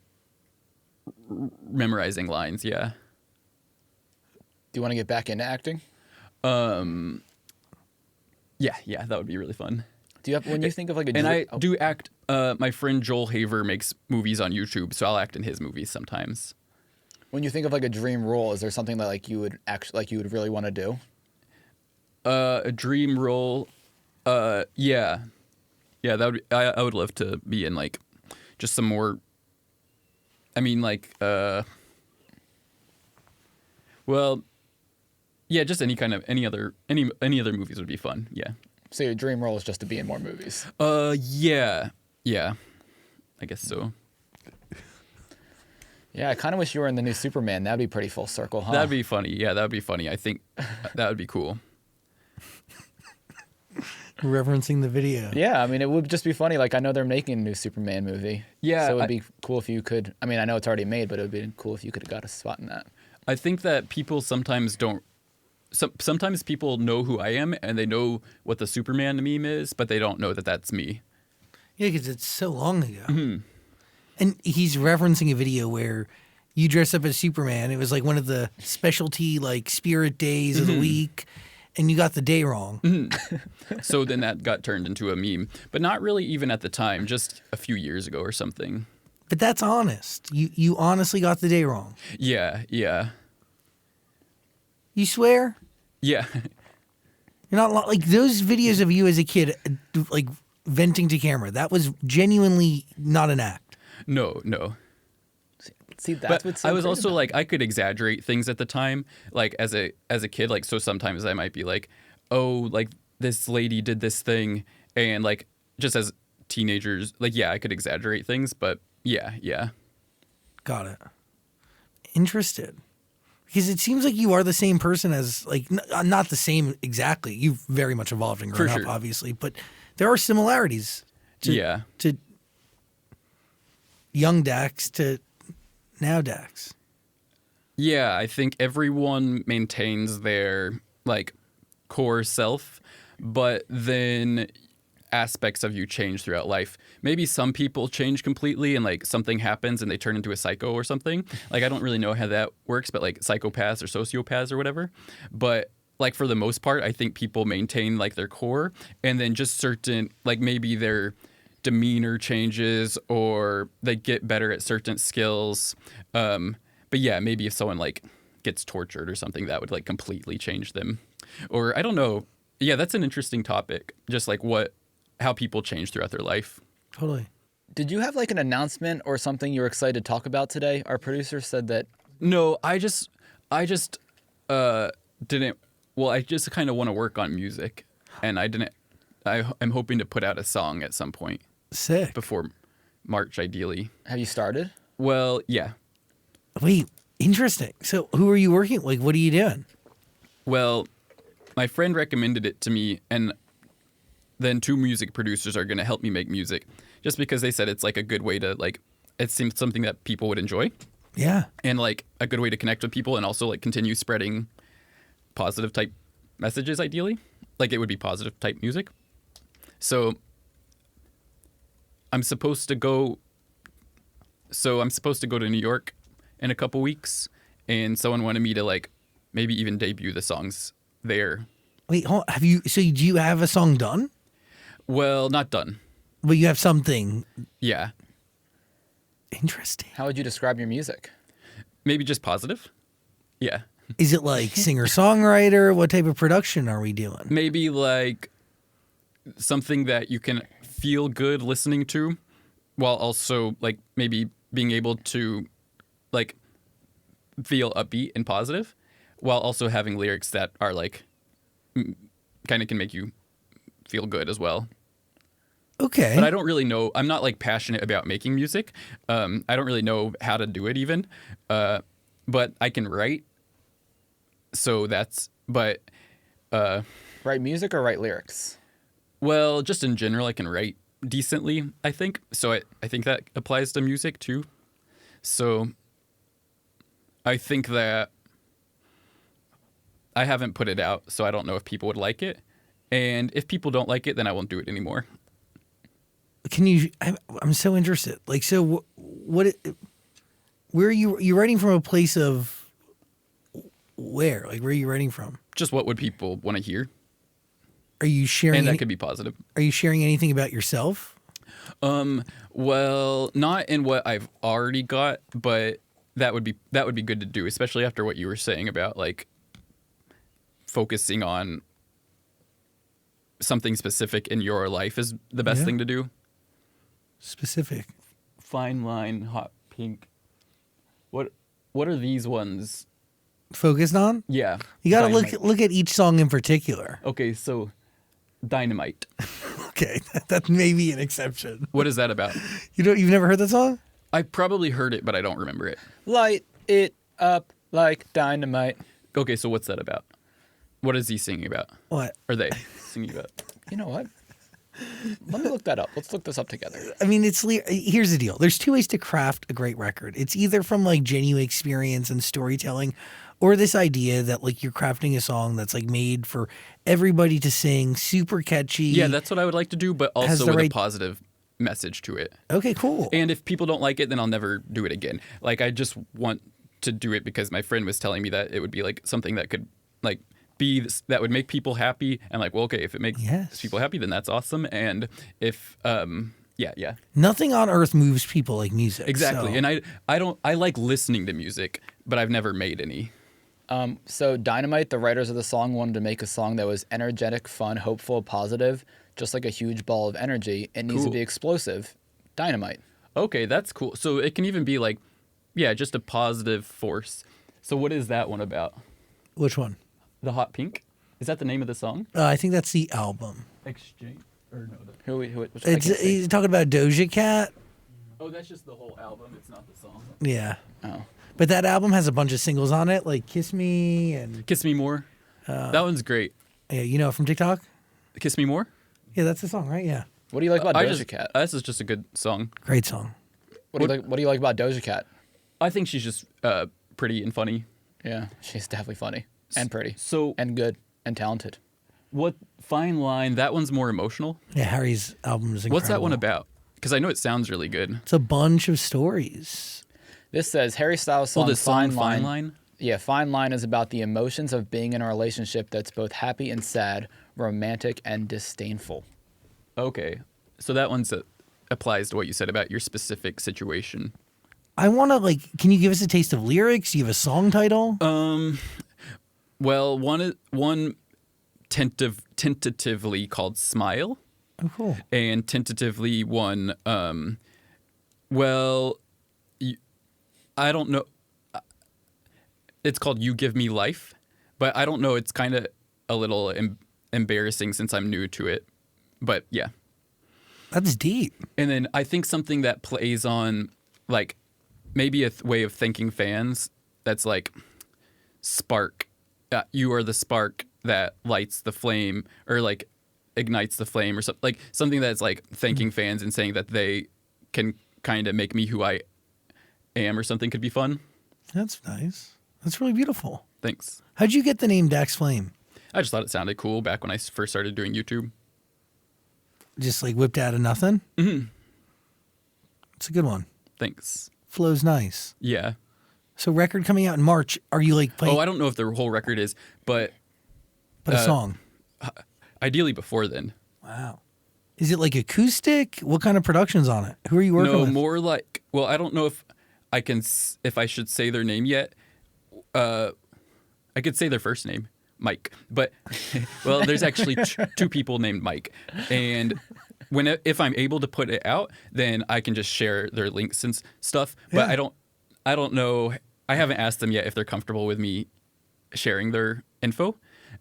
memorizing lines, yeah. Do you want to get back into acting? Yeah, that would be really fun. Do you have when you think of like a and I do act. My friend Joel Haver makes movies on YouTube, so I'll act in his movies sometimes. When you think of like a dream role, is there something that like you would really want to do? A dream role, yeah, that would. I would love to be in like just some more I mean, like, well, yeah, just any other movies would be fun. Yeah. So your dream role is just to be in more movies. Yeah, I guess so. Yeah, I kind of wish you were in the new Superman. That'd be pretty full circle, huh? That'd be funny. Yeah, that'd be funny. I think that would be cool. Referencing the video. Yeah, I mean, it would just be funny. Like, I know they're making a new Superman movie. Yeah, So it would be cool if you could. I mean, I know it's already made, but it would be cool if you could have got a spot in that. I think that people sometimes don't. Sometimes people know who I am and they know what the Superman meme is, but they don't know that that's me. Yeah, because it's so long ago. And he's referencing a video where you dress up as Superman. It was like one of the specialty like spirit days of the week, and you got the day wrong. So then that got turned into a meme, but not really even at the time, just a few years ago or something. But that's honest. You honestly got the day wrong. Yeah. You swear? Yeah. You're not like those videos of you as a kid, like venting to camera. That was genuinely not an act. No. See, that's But what's so I was great also about like, I could exaggerate things at the time, like as a kid. Like, so sometimes I might be like, oh, like this lady did this thing, and like just as teenagers, like, yeah, I could exaggerate things, but yeah. Got it. Interested. Because it seems like you are the same person as, like, not the same exactly. You've very much evolved and grown For up, sure. obviously, but there are similarities. To young Dax to now Dax. Yeah, I think everyone maintains their like core self, but then aspects of you change throughout life. Maybe some people change completely and like something happens and they turn into a psycho or something. Like, I don't really know how that works, but like psychopaths or sociopaths or whatever. But like for the most part, I think people maintain like their core, and then just certain, like maybe their demeanor changes or they get better at certain skills. But yeah, maybe if someone like gets tortured or something, that would like completely change them. Or I don't know. Yeah, that's an interesting topic. Just like how people change throughout their life. Totally. Did you have like an announcement or something you were excited to talk about today? Our producer said that. No, I just didn't. Well, I just kind of want to work on music, and I'm hoping to put out a song at some point Sick. before March, ideally. Have you started? Well, yeah. Wait, interesting. So who are you working? Like, what are you doing? Well, my friend recommended it to me, and then 2 music producers are going to help me make music, just because they said it's like a good way to like. It seems something that people would enjoy. Yeah. And like a good way to connect with people and also like continue spreading positive type messages, ideally. Like, it would be positive type music. So I'm supposed to go to New York in a couple weeks, and someone wanted me to like maybe even debut the songs there. Wait, hold on. So do you have a song done? Well, not done. But you have something Yeah. interesting. How would you describe your music? Maybe just positive. Yeah. Is it like singer-songwriter? What type of production are we doing? Maybe like something that you can feel good listening to, while also like maybe being able to like feel upbeat and positive, while also having lyrics that are like kind of can make you feel good as well. Okay. But I don't really know. I'm not like passionate about making music. I don't really know how to do it even. But I can write. So but Write music or write lyrics? well, just in general, I can write decently, I think. So I think that applies to music too. So I think that I haven't put it out, so I don't know if people would like it. And if people don't like it, then I won't do it anymore. I'm so interested. Like, so where are you writing from a place of where? Like, where are you writing from? Just what would people want to hear? Are you sharing? And that could be positive. Are you sharing anything about yourself? Well, not in what I've already got, but that would be good to do, especially after what you were saying about like focusing on something specific in your life is the best Yeah. thing to do. Specific. Fine line, hot pink. What are these ones? Focused on? Yeah. You got to Dynamite. look at each song in particular. Okay, so Dynamite. Okay, that may be an exception. What is that about? You've never heard that song? I probably heard it, but I don't remember it. Light it up like dynamite. Okay, so what's that about? What is he singing about? What? Are they singing about? You know what? Let me look that up. Let's look this up together. I mean, here's the deal. There's two ways to craft a great record. It's either from like genuine experience and storytelling, or this idea that like you're crafting a song that's like made for everybody to sing, super catchy. Yeah, that's what I would like to do, but Has also the with a right- positive message to it. Okay, cool. And if people don't like it, then I'll never do it again. Like, I just want to do it because my friend was telling me that it would be like something that could like be that would make people happy. And like, well, okay, if it makes Yes. people happy, then that's awesome. And if yeah. Nothing on earth moves people like music. Exactly. so- And I like listening to music, but I've never made any. So Dynamite, the writers of the song, wanted to make a song that was energetic, fun, hopeful, positive, just like a huge ball of energy. It needs to Cool. be explosive. Dynamite. Okay, that's cool. So it can even be like, yeah, just a positive force. So what is that one about? Which one? The Hot Pink? Is that the name of the song? I think that's the album. Exchange or no? Which I can't see. He's talking about Doja Cat. Oh, that's just the whole album. It's not the song. Yeah. Oh. But that album has a bunch of singles on it, like Kiss Me and Kiss Me More. That one's great. yeah, you know, from TikTok? Kiss Me More. Yeah, that's the song, right? Yeah. What do you like about I Doja just Cat? this is just a good song. Great song. What do you like about Doja Cat? I think she's just pretty and funny. Yeah, she's definitely funny and pretty So and good and talented. what Fine Line? That one's more emotional. Yeah, Harry's album is incredible. What's that one about? Because I know it sounds really good. It's a bunch of stories. This says Harry Styles' Oh, song, the song Fine Line. Yeah, Fine Line is about the emotions of being in a relationship that's both happy and sad, romantic and disdainful. Okay, so that one's applies to what you said about your specific situation. I want to can you give us a taste of lyrics? Do you have a song title? Well, one tentatively called Smile, Oh, cool. and tentatively one, I don't know. It's called You Give Me Life, but I don't know. It's kind of a little embarrassing since I'm new to it. But yeah. That's deep. And then I think something that plays on like maybe a way of thanking fans that's like spark. You are the spark that lights the flame or like ignites the flame or something, like something that's like thanking fans and saying that they can kind of make me who I am or something could be fun. That's nice. That's really beautiful. Thanks. How'd you get the name Dax Flame? I just thought it sounded cool back when I first started doing YouTube. Just like whipped out of nothing? Mm-hmm. It's a good one. Thanks. Flow's nice. Yeah. So record coming out in March. Are you like playing Oh, I don't know if the whole record is, but a song? ideally before then. Wow. Is it like acoustic? What kind of production's on it? Who are you working No, with? more like, well, I don't know if I can, if I should say their name yet. I could say their first name, Mike, but well, there's actually two people named Mike, and if I'm able to put it out, then I can just share their links and stuff. But Yeah. I don't know. I haven't asked them yet if they're comfortable with me sharing their info.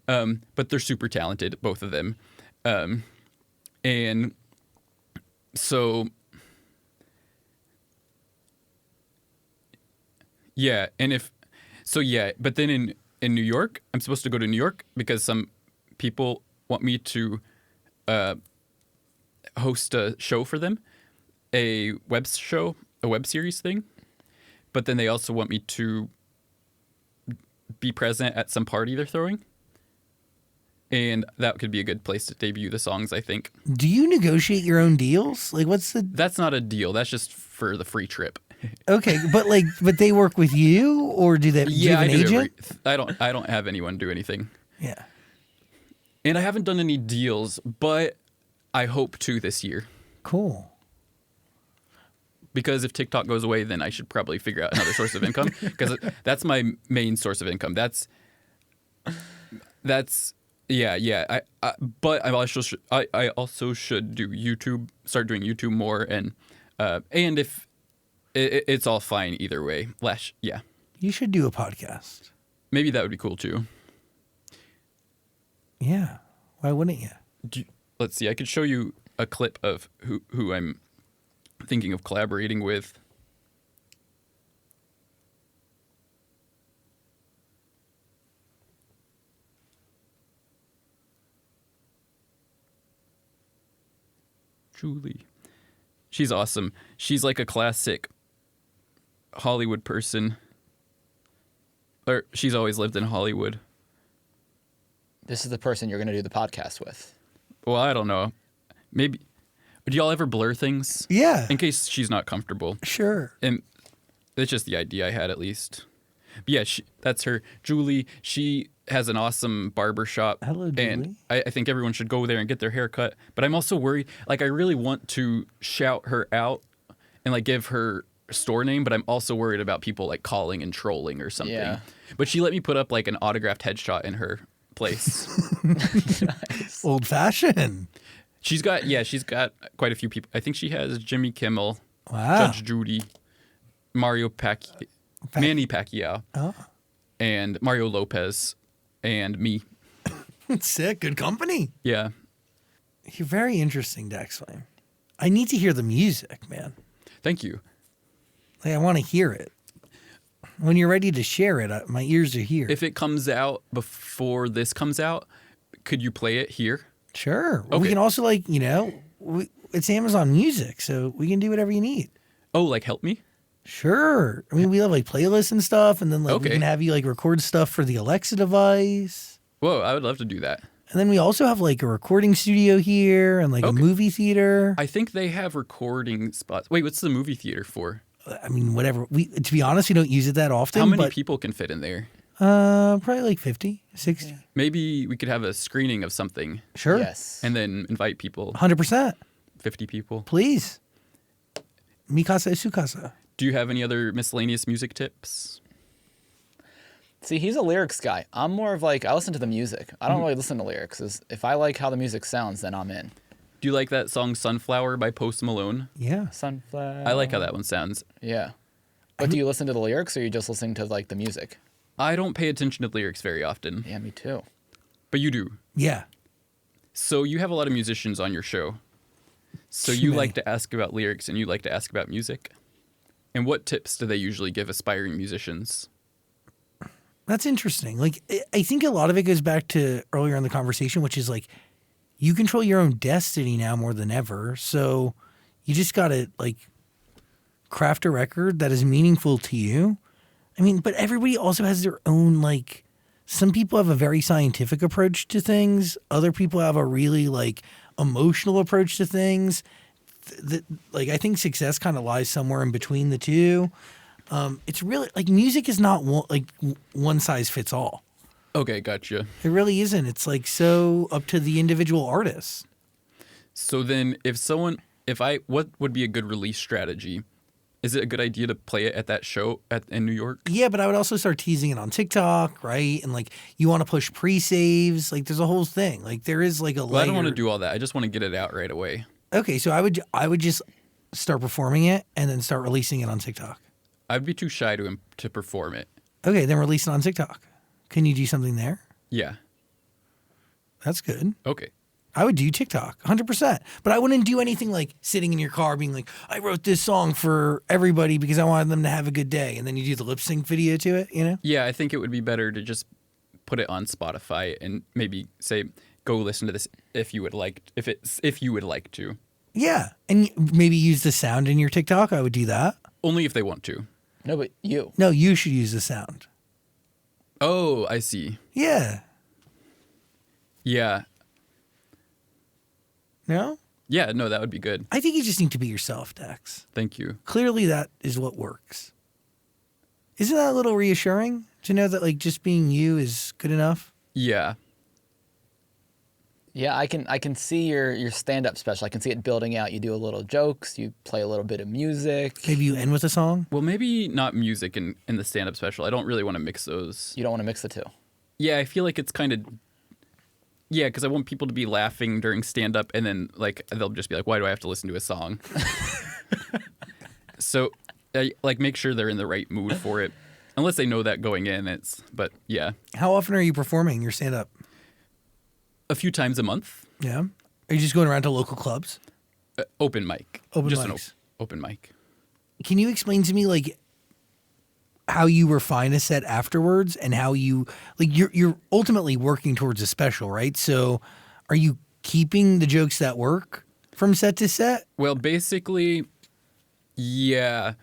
But they're super talented, both of them, and so. Yeah, and but then in New York, I'm supposed to go to New York because some people want me to host a show for them, a web series thing. But then they also want me to be present at some party they're throwing. And that could be a good place to debut the songs, I think. Do you negotiate your own deals? Like what's the That's not a deal. That's just for the free trip. Okay, but they work with you or do you have an I do agent? I don't have anyone do anything. Yeah. And I haven't done any deals, but I hope to this year. Cool. Because if TikTok goes away, then I should probably figure out another source of income. Because that's my main source of income. That's yeah. But I also should do YouTube. Start doing YouTube more, and if It's all fine either way. Yeah. You should do a podcast. Maybe that would be cool too. Yeah. Why wouldn't you? Let's see. I could show you a clip of who I'm thinking of collaborating with. Julie. She's awesome. She's like a classic Hollywood person. Or she's always lived in Hollywood. This is the person you're going to do the podcast with. Well, I don't know. Maybe. Do y'all ever blur things? Yeah. In case she's not comfortable. Sure. And it's just the idea I had, at least. But yeah, that's her. Julie, she has an awesome barber shop. Hello, Julie. And I think everyone should go there and get their hair cut. But I'm also worried. Like, I really want to shout her out and, like, give her store name. But I'm also worried about people, like, calling and trolling or something. Yeah. But she let me put up, like, an autographed headshot in her place. Nice. Old fashioned. She's got quite a few people. I think she has Jimmy Kimmel, Wow. Judge Judy, Manny Pacquiao, and Mario Lopez, and me. Sick. Good company. Yeah. You're very interesting, Dexlane. I need to hear the music, man. Thank you. Like, I want to hear it. When you're ready to share it, my ears are here. If it comes out before this comes out, could you play it here? Sure. Okay. We can also, like, it's Amazon Music, so we can do whatever you need. Oh, like help me? Sure. I mean, we have, like, playlists and stuff, and then, like, we Okay. can have you, like, record stuff for the Alexa device. Whoa, I would love to do that. And then we also have, like, a recording studio here and, like, a Okay. movie theater. I think they have recording spots. Wait, what's the movie theater for? I mean, whatever. To be honest, we don't use it that often. How many but, people can fit in there? Probably like 50, 60. Maybe we could have a screening of something Sure. Yes. and then invite people, 100%. 50 people. Please. Mikasa is Sukasa. Do you have any other miscellaneous music tips? See, he's a lyrics guy. I'm more of like, I listen to the music. I don't really listen to lyrics. If I like how the music sounds, then I'm in. Do you like that song Sunflower by Post Malone? Yeah. Sunflower. I like how that one sounds. Yeah. But do you listen to the lyrics or are you just listening to like the music? I don't pay attention to lyrics very often, Yeah, me too. but you do. Yeah. So you have a lot of musicians on your show. So Too you many. like to ask about lyrics and you like to ask about music. And what tips do they usually give aspiring musicians? That's interesting. Like, I think a lot of it goes back to earlier in the conversation, which is like, you control your own destiny now more than ever. So you just got to, like, craft a record that is meaningful to you. I mean, but everybody also has their own, like, some people have a very scientific approach to things. Other people have a really, like, emotional approach to things. Like, I think success kind of lies somewhere in between the two. It's really, like, music is not one size fits all. Okay, gotcha. It really isn't. It's, like, so up to the individual artist. So then what would be a good release strategy? Is it a good idea to play it at that show in New York? Yeah, but I would also start teasing it on TikTok, right? And, like, you want to push pre-saves. Like, there's a whole thing. Like, there is, like, a Well, I don't want to layer. do all that. I just want to get it out right away. Okay, so I would just start performing it and then start releasing it on TikTok. I'd be too shy to perform it. Okay, then release it on TikTok. Can you do something there? Yeah. That's good. Okay. I would do TikTok, 100%. But I wouldn't do anything like sitting in your car being like, I wrote this song for everybody because I wanted them to have a good day. And then you do the lip sync video to it, you know? Yeah, I think it would be better to just put it on Spotify and maybe say, go listen to this if you would like to. Yeah. And maybe use the sound in your TikTok. I would do that. Only if they want to. No, but you. No, you should use the sound. Oh, I see. Yeah. Yeah. No? Yeah, no, that would be good. I think you just need to be yourself, Dex. Thank you. Clearly that is what works. Isn't that a little reassuring to know that, like, just being you is good enough? Yeah. Yeah, I can see your stand-up special. I can see it building out. You do a little jokes. You play a little bit of music. Maybe you end with a song? Well, maybe not music in the stand-up special. I don't really want to mix those. You don't want to mix the two. Yeah, I feel like it's kind of... Yeah, because I want people to be laughing during stand-up, and then, like, they'll just be like, why do I have to listen to a song? So like make sure they're in the right mood for it. Unless they know that going in, but yeah, How often are you performing your stand up? a few times a month. Yeah. Are you just going around to local clubs? Open mic. Open Just mics. an open mic. Can you explain to me like how you refine a set afterwards and how you like you're ultimately working towards a special, right? So are you keeping the jokes that work from set to set? Well, basically, yeah.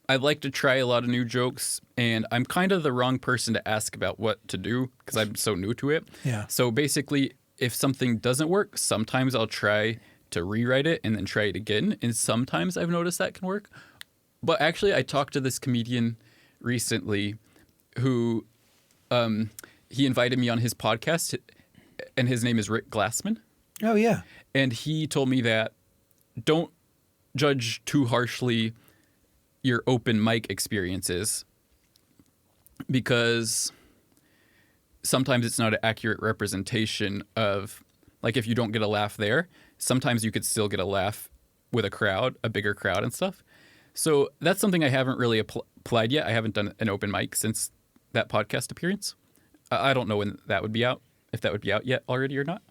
I'd like to try a lot of new jokes, and I'm kind of the wrong person to ask about what to do because I'm so new to it. Yeah. So basically, if something doesn't work, sometimes I'll try to rewrite it and then try it again. And sometimes I've noticed that can work. But actually, I talked to this comedian recently who he invited me on his podcast, and his name is Rick Glassman. Oh yeah. And he told me that don't judge too harshly your open mic experiences because sometimes it's not an accurate representation of, like, if you don't get a laugh there, sometimes you could still get a laugh with a crowd, a bigger crowd and stuff. So that's something I haven't really applied yet. I haven't done an open mic since that podcast appearance. I don't know when that would be out, if that would be out yet already or not.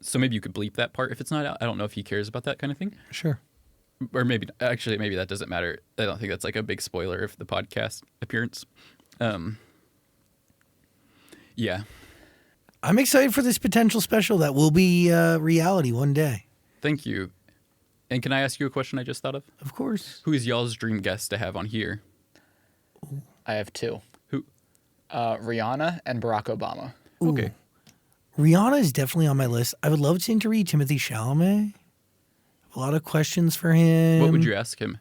So maybe you could bleep that part if it's not out. I don't know if he cares about that kind of thing. Sure. Or maybe that doesn't matter. I don't think that's like a big spoiler of the podcast appearance. Yeah. I'm excited for this potential special that will be reality one day. Thank you. And can I ask you a question I just thought of? Of course. Who is y'all's dream guest to have on here? I have two. Who? Rihanna and Barack Obama. Ooh. Okay. Rihanna is definitely on my list. I would love to interview Timothy Chalamet. A lot of questions for him. What would you ask him?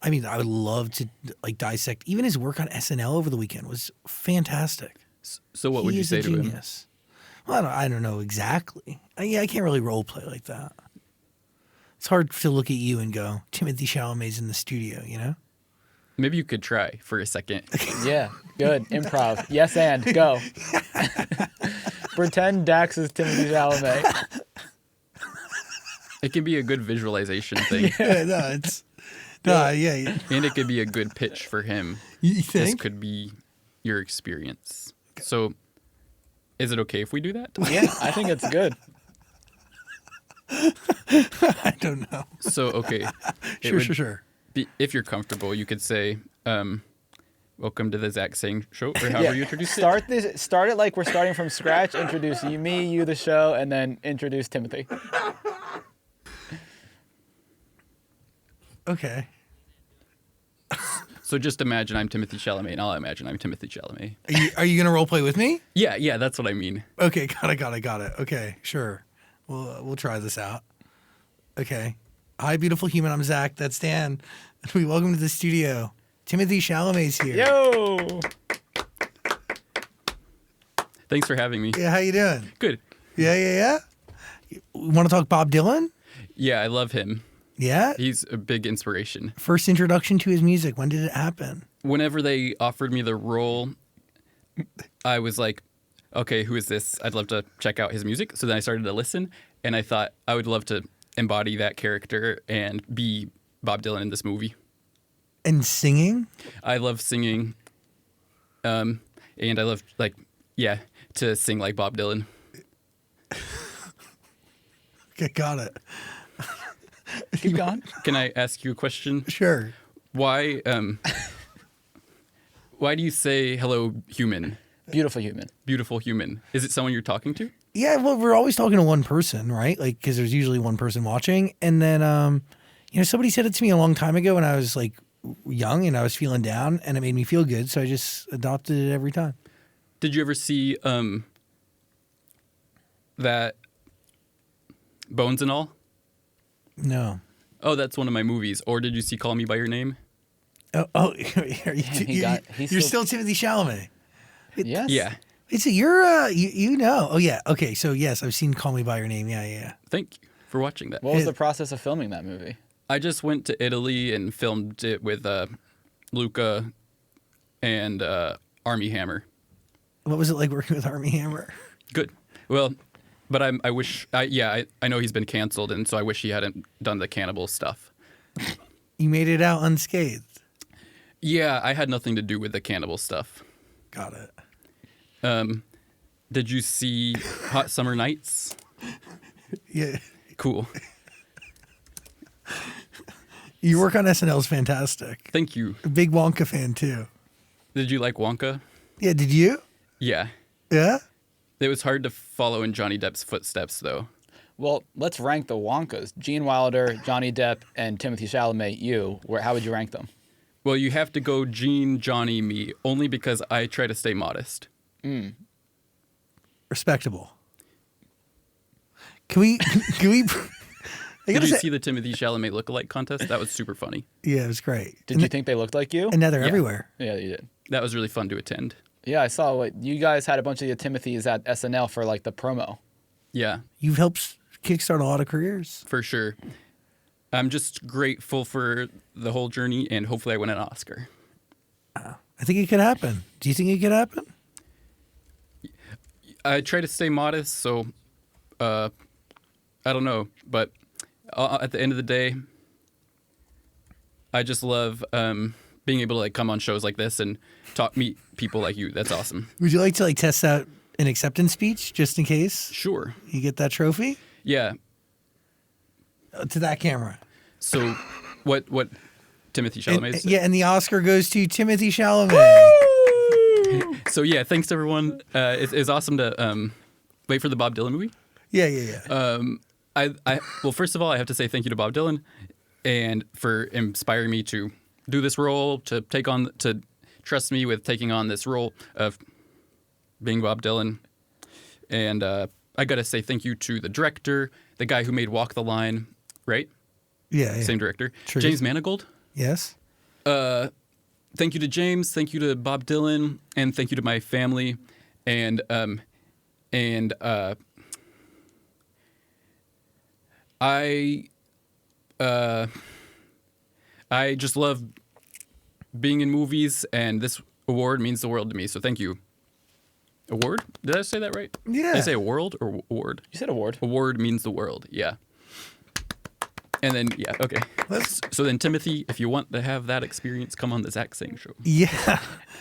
I mean, I would love to like dissect. Even his work on SNL over the weekend was fantastic. So what would He you is say a to him? genius. Well, I don't know exactly. I can't really role play like that. It's hard to look at you and go, Timothy Chalamet's in the studio, you know? Maybe you could try for a second. Yeah, good. Improv. Yes, and go. Pretend Dax is Timothy Chalamet. It can be a good visualization thing. Yeah, no, it's yeah. And it could be a good pitch for him. You This think? could be your experience. So is it okay if we do that? Yeah, I think it's good. I don't know. So, okay. It Sure, would sure. if you're comfortable, you could say, welcome to the Zachsang show, or however you introduce it. Start it like we're starting from scratch. Introduce you, the show, and then introduce Timothy. Okay. So just imagine I'm Timothy Chalamet, and I'll imagine I'm Timothy Chalamet. Are you gonna role play with me? Yeah, that's what I mean. Okay, got it. Okay, sure. We'll try this out. Okay. Hi, beautiful human. I'm Zach. That's Dan. We welcome to the studio. Timothy Chalamet's here. Yo! Thanks for having me. Yeah, how you doing? Good. Yeah. Want to talk Bob Dylan? Yeah, I love him. Yeah. He's a big inspiration. First introduction to his music. When did it happen? Whenever they offered me the role, I was like, okay, who is this? I'd love to check out his music. So then I started to listen, and I thought I would love to embody that character and be Bob Dylan in this movie. And singing? I love singing, and I love, to sing like Bob Dylan. Okay, got it. Keep going. Can I ask you a question? Sure. Why do you say hello, human? Beautiful human. Beautiful human. Is it someone you're talking to? Yeah, well, we're always talking to one person, right? Like, because there's usually one person watching. And then, somebody said it to me a long time ago when I was like young and I was feeling down, and it made me feel good. So I just adopted it every time. Did you ever see that Bones and All? No. Oh, that's one of my movies. Or did you see Call Me by Your Name? Oh, he's you're still Timothy Chalamet. Yes. Yeah. Wait, so you're you know? Oh yeah. Okay. So yes, I've seen Call Me by Your Name. Yeah. Thank you for watching that. What was the process of filming that movie? I just went to Italy and filmed it with Luca and Army Hammer. What was it like working with Army Hammer? Good. Well, but I wish I know he's been canceled, and so I wish he hadn't done the cannibal stuff. You made it out unscathed. Yeah, I had nothing to do with the cannibal stuff. Got it. Did you see Hot Summer Nights? Yeah. Cool. Your work on SNL is fantastic. Thank you. A big Wonka fan too. Did you like Wonka? Yeah, did you? Yeah. Yeah? It was hard to follow in Johnny Depp's footsteps, though. Well, let's rank the Wonkas. Gene Wilder, Johnny Depp, and Timothy Chalamet. How would you rank them? Well, you have to go Gene, Johnny, me, only because I try to stay modest. Respectable. Can we I Did gotta you say, see the Timothy Chalamet lookalike contest? That was super funny. yeah, it was great. Did you think they looked like you? And now they're Yeah. everywhere. Yeah, you did. That was really fun to attend. Yeah, I saw what you guys had a bunch of the Timothys at SNL for like the promo. Yeah, You've helped kickstart a lot of careers. for sure. I'm just grateful for the whole journey, and hopefully I win an Oscar. I think it could happen. Do you think it could happen? I try to stay modest, so I don't know. But at the end of the day, I just love being able to like come on shows like this and meet people like you. That's awesome. Would you like to like test out an acceptance speech just in case Sure. you get that trophy? Yeah. To that camera. So what Timothy Chalamet said? Yeah, and the Oscar goes to Timothy Chalamet. So yeah, thanks everyone. It's awesome to wait for the Bob Dylan movie. Yeah. Well, first of all, I have to say thank you to Bob Dylan and for inspiring me to do this role, to trust me with taking on this role of being Bob Dylan. And I got to say thank you to the director, the guy who made Walk the Line, right? Yeah. Same director. True. James Manigold. Yes. Thank you to James, thank you to Bob Dylan, and thank you to my family. And I just love being in movies, and this award means the world to me. So thank you. Award? Did I say that right? Yeah. Did I say award or award? You said award. Award means the world. Yeah. And then yeah, okay. So then Timothy, if you want to have that experience, come on the zachsang show. Yeah.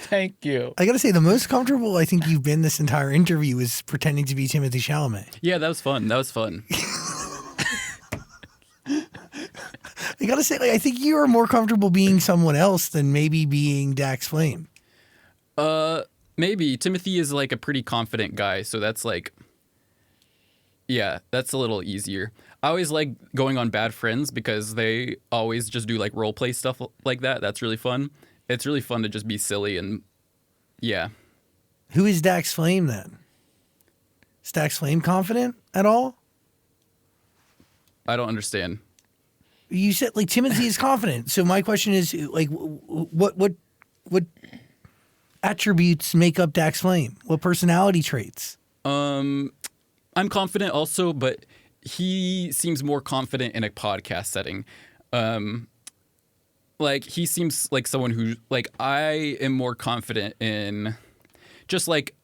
Thank you. I got to say, the most comfortable I think you've been this entire interview is pretending to be Timothy Chalamet. Yeah, that was fun. That was fun. I got to say, like, I think you are more comfortable being someone else than maybe being Dax Flame. Maybe Timothy is like a pretty confident guy, so that's like, yeah, that's a little easier. I always like going on Bad Friends because they always just do like role play stuff like that. That's really fun. It's really fun to just be silly and yeah. Who is Dax Flame then? Is Dax Flame confident at all? I don't understand. You said like Timothy is confident. So my question is like, what attributes make up Dax Flame? What personality traits? I'm confident also, but he seems more confident in a podcast setting. Like he seems like someone who like I am more confident in just like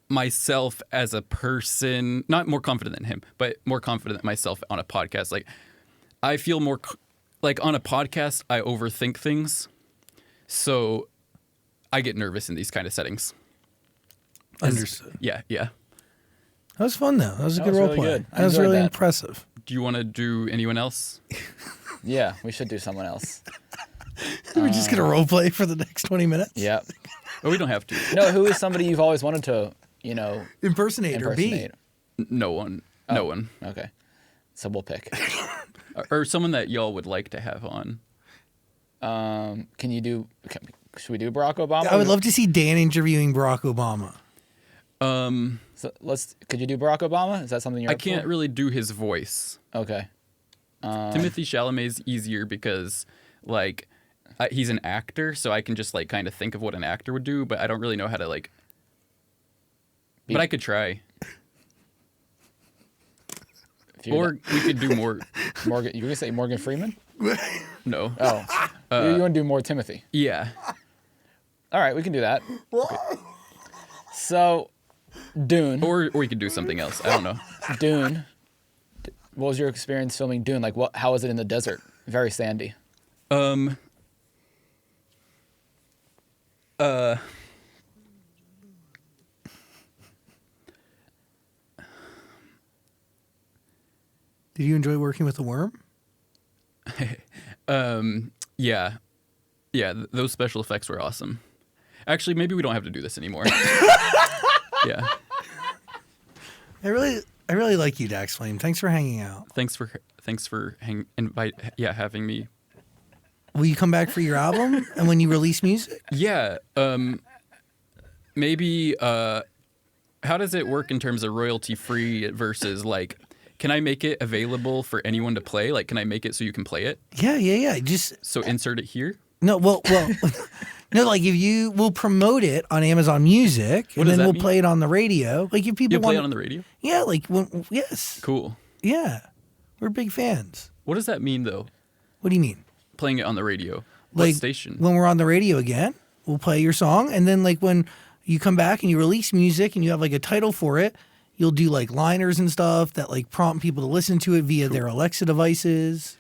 myself as a person, not more confident than him, but more confident myself on a podcast. Like I feel more like on a podcast, I overthink things. So I get nervous in these kind of settings. Understood. Yeah. That was fun though. That was a good was role really play. good. I That was enjoyed really that. impressive. Do you want to do anyone else? Yeah, we should do someone else. We're just gonna role play for the next 20 minutes. Yep. Oh, we don't have to. No, who is somebody you've always wanted to, Impersonate or be. impersonate? No one. No one. Okay. So we'll pick. Or someone that y'all would like to have on. Should we do Barack Obama? I would love to see Dan interviewing Barack Obama. So could you do Barack Obama? Is that something you're I up can't for? really do his voice. Okay. Timothy Chalamet's easier because, like, he's an actor, so I can just, like, kind of think of what an actor would do, but I don't really know how to, like... But I could try. Or we could do more... Morgan, you were going to say Morgan Freeman? No. Oh. You want to do more Timothy? Yeah. All right, we can do that. Okay. So, Dune. Or we could do something else. I don't know. Dune. What was your experience filming Dune? Like, how was it in the desert? Very sandy. Um. Did you enjoy working with the worm? Yeah. Yeah. Those special effects were awesome. Actually, maybe we don't have to do this anymore. Yeah. I really like you, Dax Flame. Thanks for hanging out. Thanks for having me. Will you come back for your album and when you release music? Yeah. Maybe. How does it work in terms of royalty free versus like? Can I make it available for anyone to play? Like, can I make it so you can play it? Yeah. Just So insert it here. no. Well. No, like if you will promote it on Amazon Music, What and does then that we'll mean? play it on the radio. Like if people You play want, it on the radio. yeah, like yes, Cool. yeah, we're big fans. What does that mean though? What do you mean? Playing it on the radio. Like What station? when we're on the radio again, we'll play your song, and then like when you come back and you release music and you have like a title for it, you'll do like liners and stuff that like prompt people to listen to it via their Alexa devices.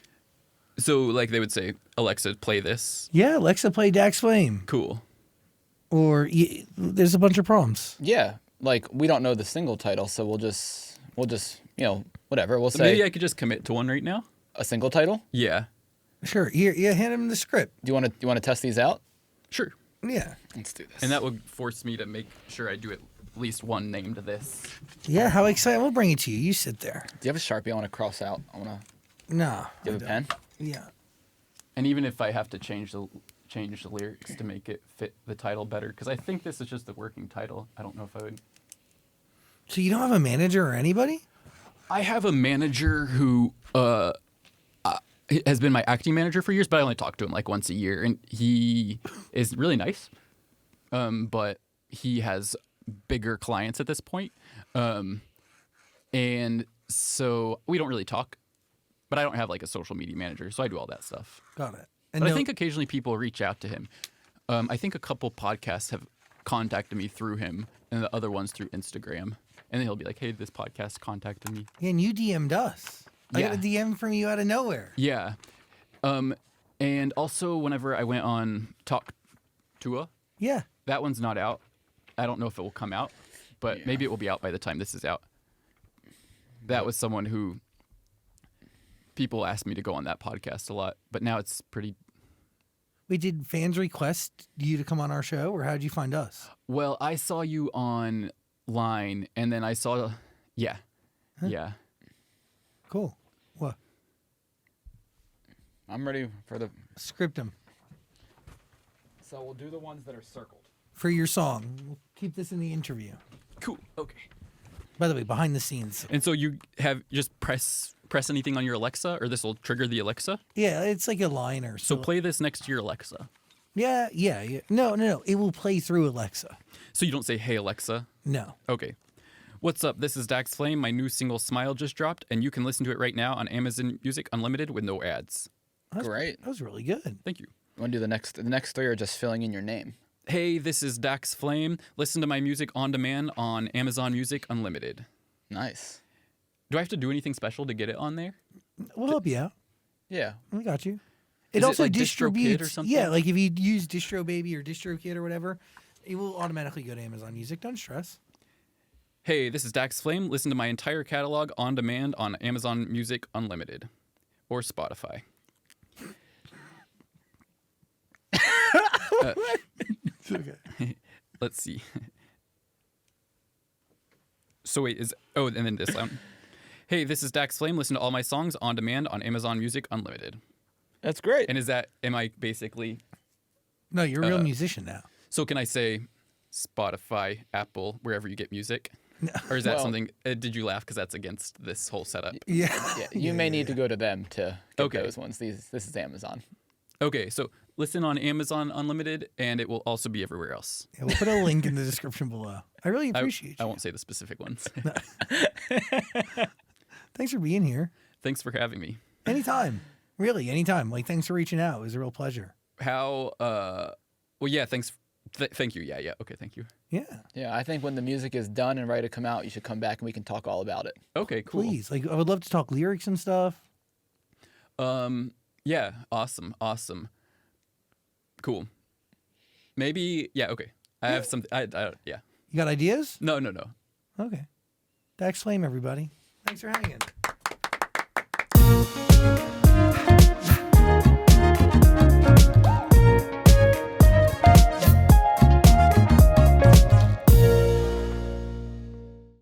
So like they would say, Alexa, play this. Yeah, Alexa, play Dax Flame, Cool. or there's a bunch of prompts. Yeah, like we don't know the single title, so we'll just whatever. We'll say Maybe I could just commit to one right now. a single title. Yeah. Sure, here, yeah, hand him the script. Do you want to test these out? Sure. Yeah. Let's do this. And that would force me to make sure I do at least one named this. Yeah, how exciting. We'll bring it to you. You sit there. Do you have a Sharpie I want to cross out? No. Do you have a pen? Yeah. And even if I have to change the lyrics to make it fit the title better, because I think this is just the working title. I don't know if I would. So you don't have a manager or anybody? I have a manager who has been my acting manager for years, but I only talk to him like once a year, and he is really nice. But he has bigger clients at this point, and so we don't really talk. But I don't have like a social media manager, so I do all that stuff. Got it. And But I think occasionally people reach out to him. I think a couple podcasts have contacted me through him, and the other ones through Instagram. And then he'll be like, "Hey, this podcast contacted me." yeah, and you DM'd us. I got a Yeah. DM from you out of nowhere. Yeah. And also whenever I went on Talk Tua, Yeah. that one's not out. I don't know if it will come out, but maybe it will be out by the time this is out. That was someone who people asked me to go on that podcast a lot, but now it's pretty. Wait, did fans request you to come on our show, or how did you find us? Well, I saw you online, and then I saw, yeah. Cool. What? I'm ready for the. Script them So we'll do the ones that are circled. for your song. We'll keep this in the interview. Cool. Okay. By the way, behind the scenes. And so you have just press anything on your Alexa, or this will trigger the Alexa. Yeah, it's like a liner. So play this next to your Alexa. Yeah. No. It will play through Alexa. So you don't say, "Hey Alexa." No. Okay. What's up? This is Dax Flame. My new single "Smile" just dropped, and you can listen to it right now on Amazon Music Unlimited with no ads. Great. That was really good. Thank you. You want to do the next three, or just filling in your name? Hey, this is Dax Flame. Listen to my music on demand on Amazon Music Unlimited. Nice. Do I have to do anything special to get it on there? We'll help you out. Yeah. We got you. Is It it also like DistroKid or distributes. something? Yeah, like if you use DistroBaby or DistroKid or whatever, it will automatically go to Amazon Music. Don't stress. Hey, this is Dax Flame. Listen to my entire catalog on demand on Amazon Music Unlimited or Spotify. Let's see. So wait, and then this one. Hey, this is Dax Flame. Listen to all my songs on demand on Amazon Music Unlimited. That's great. And am I basically, No, you're a real musician now. so can I say Spotify, Apple, wherever you get music? Or is that Well- something, did you laugh because that's against this whole setup? Yeah. Yeah, you may need to go to them to get Okay. those ones. This is Amazon. Okay, so listen on Amazon Unlimited, and it will also be everywhere else. Yeah, we'll put a link in the description below. I really appreciate I you. won't say the specific ones. Thanks for being here. Thanks for having me. Anytime. Really, anytime. Like, thanks for reaching out. It was a real pleasure. How, well, yeah, thanks. Thank you. Yeah. Okay, thank you. Yeah. Yeah, I think when the music is done and ready to come out, you should come back and we can talk all about it. Okay, cool. Please. Like, I would love to talk lyrics and stuff. Yeah, awesome. Cool. Maybe, yeah, okay. I have some, yeah. You got ideas? No. Okay. Dax Flame, everybody. Thanks for hanging.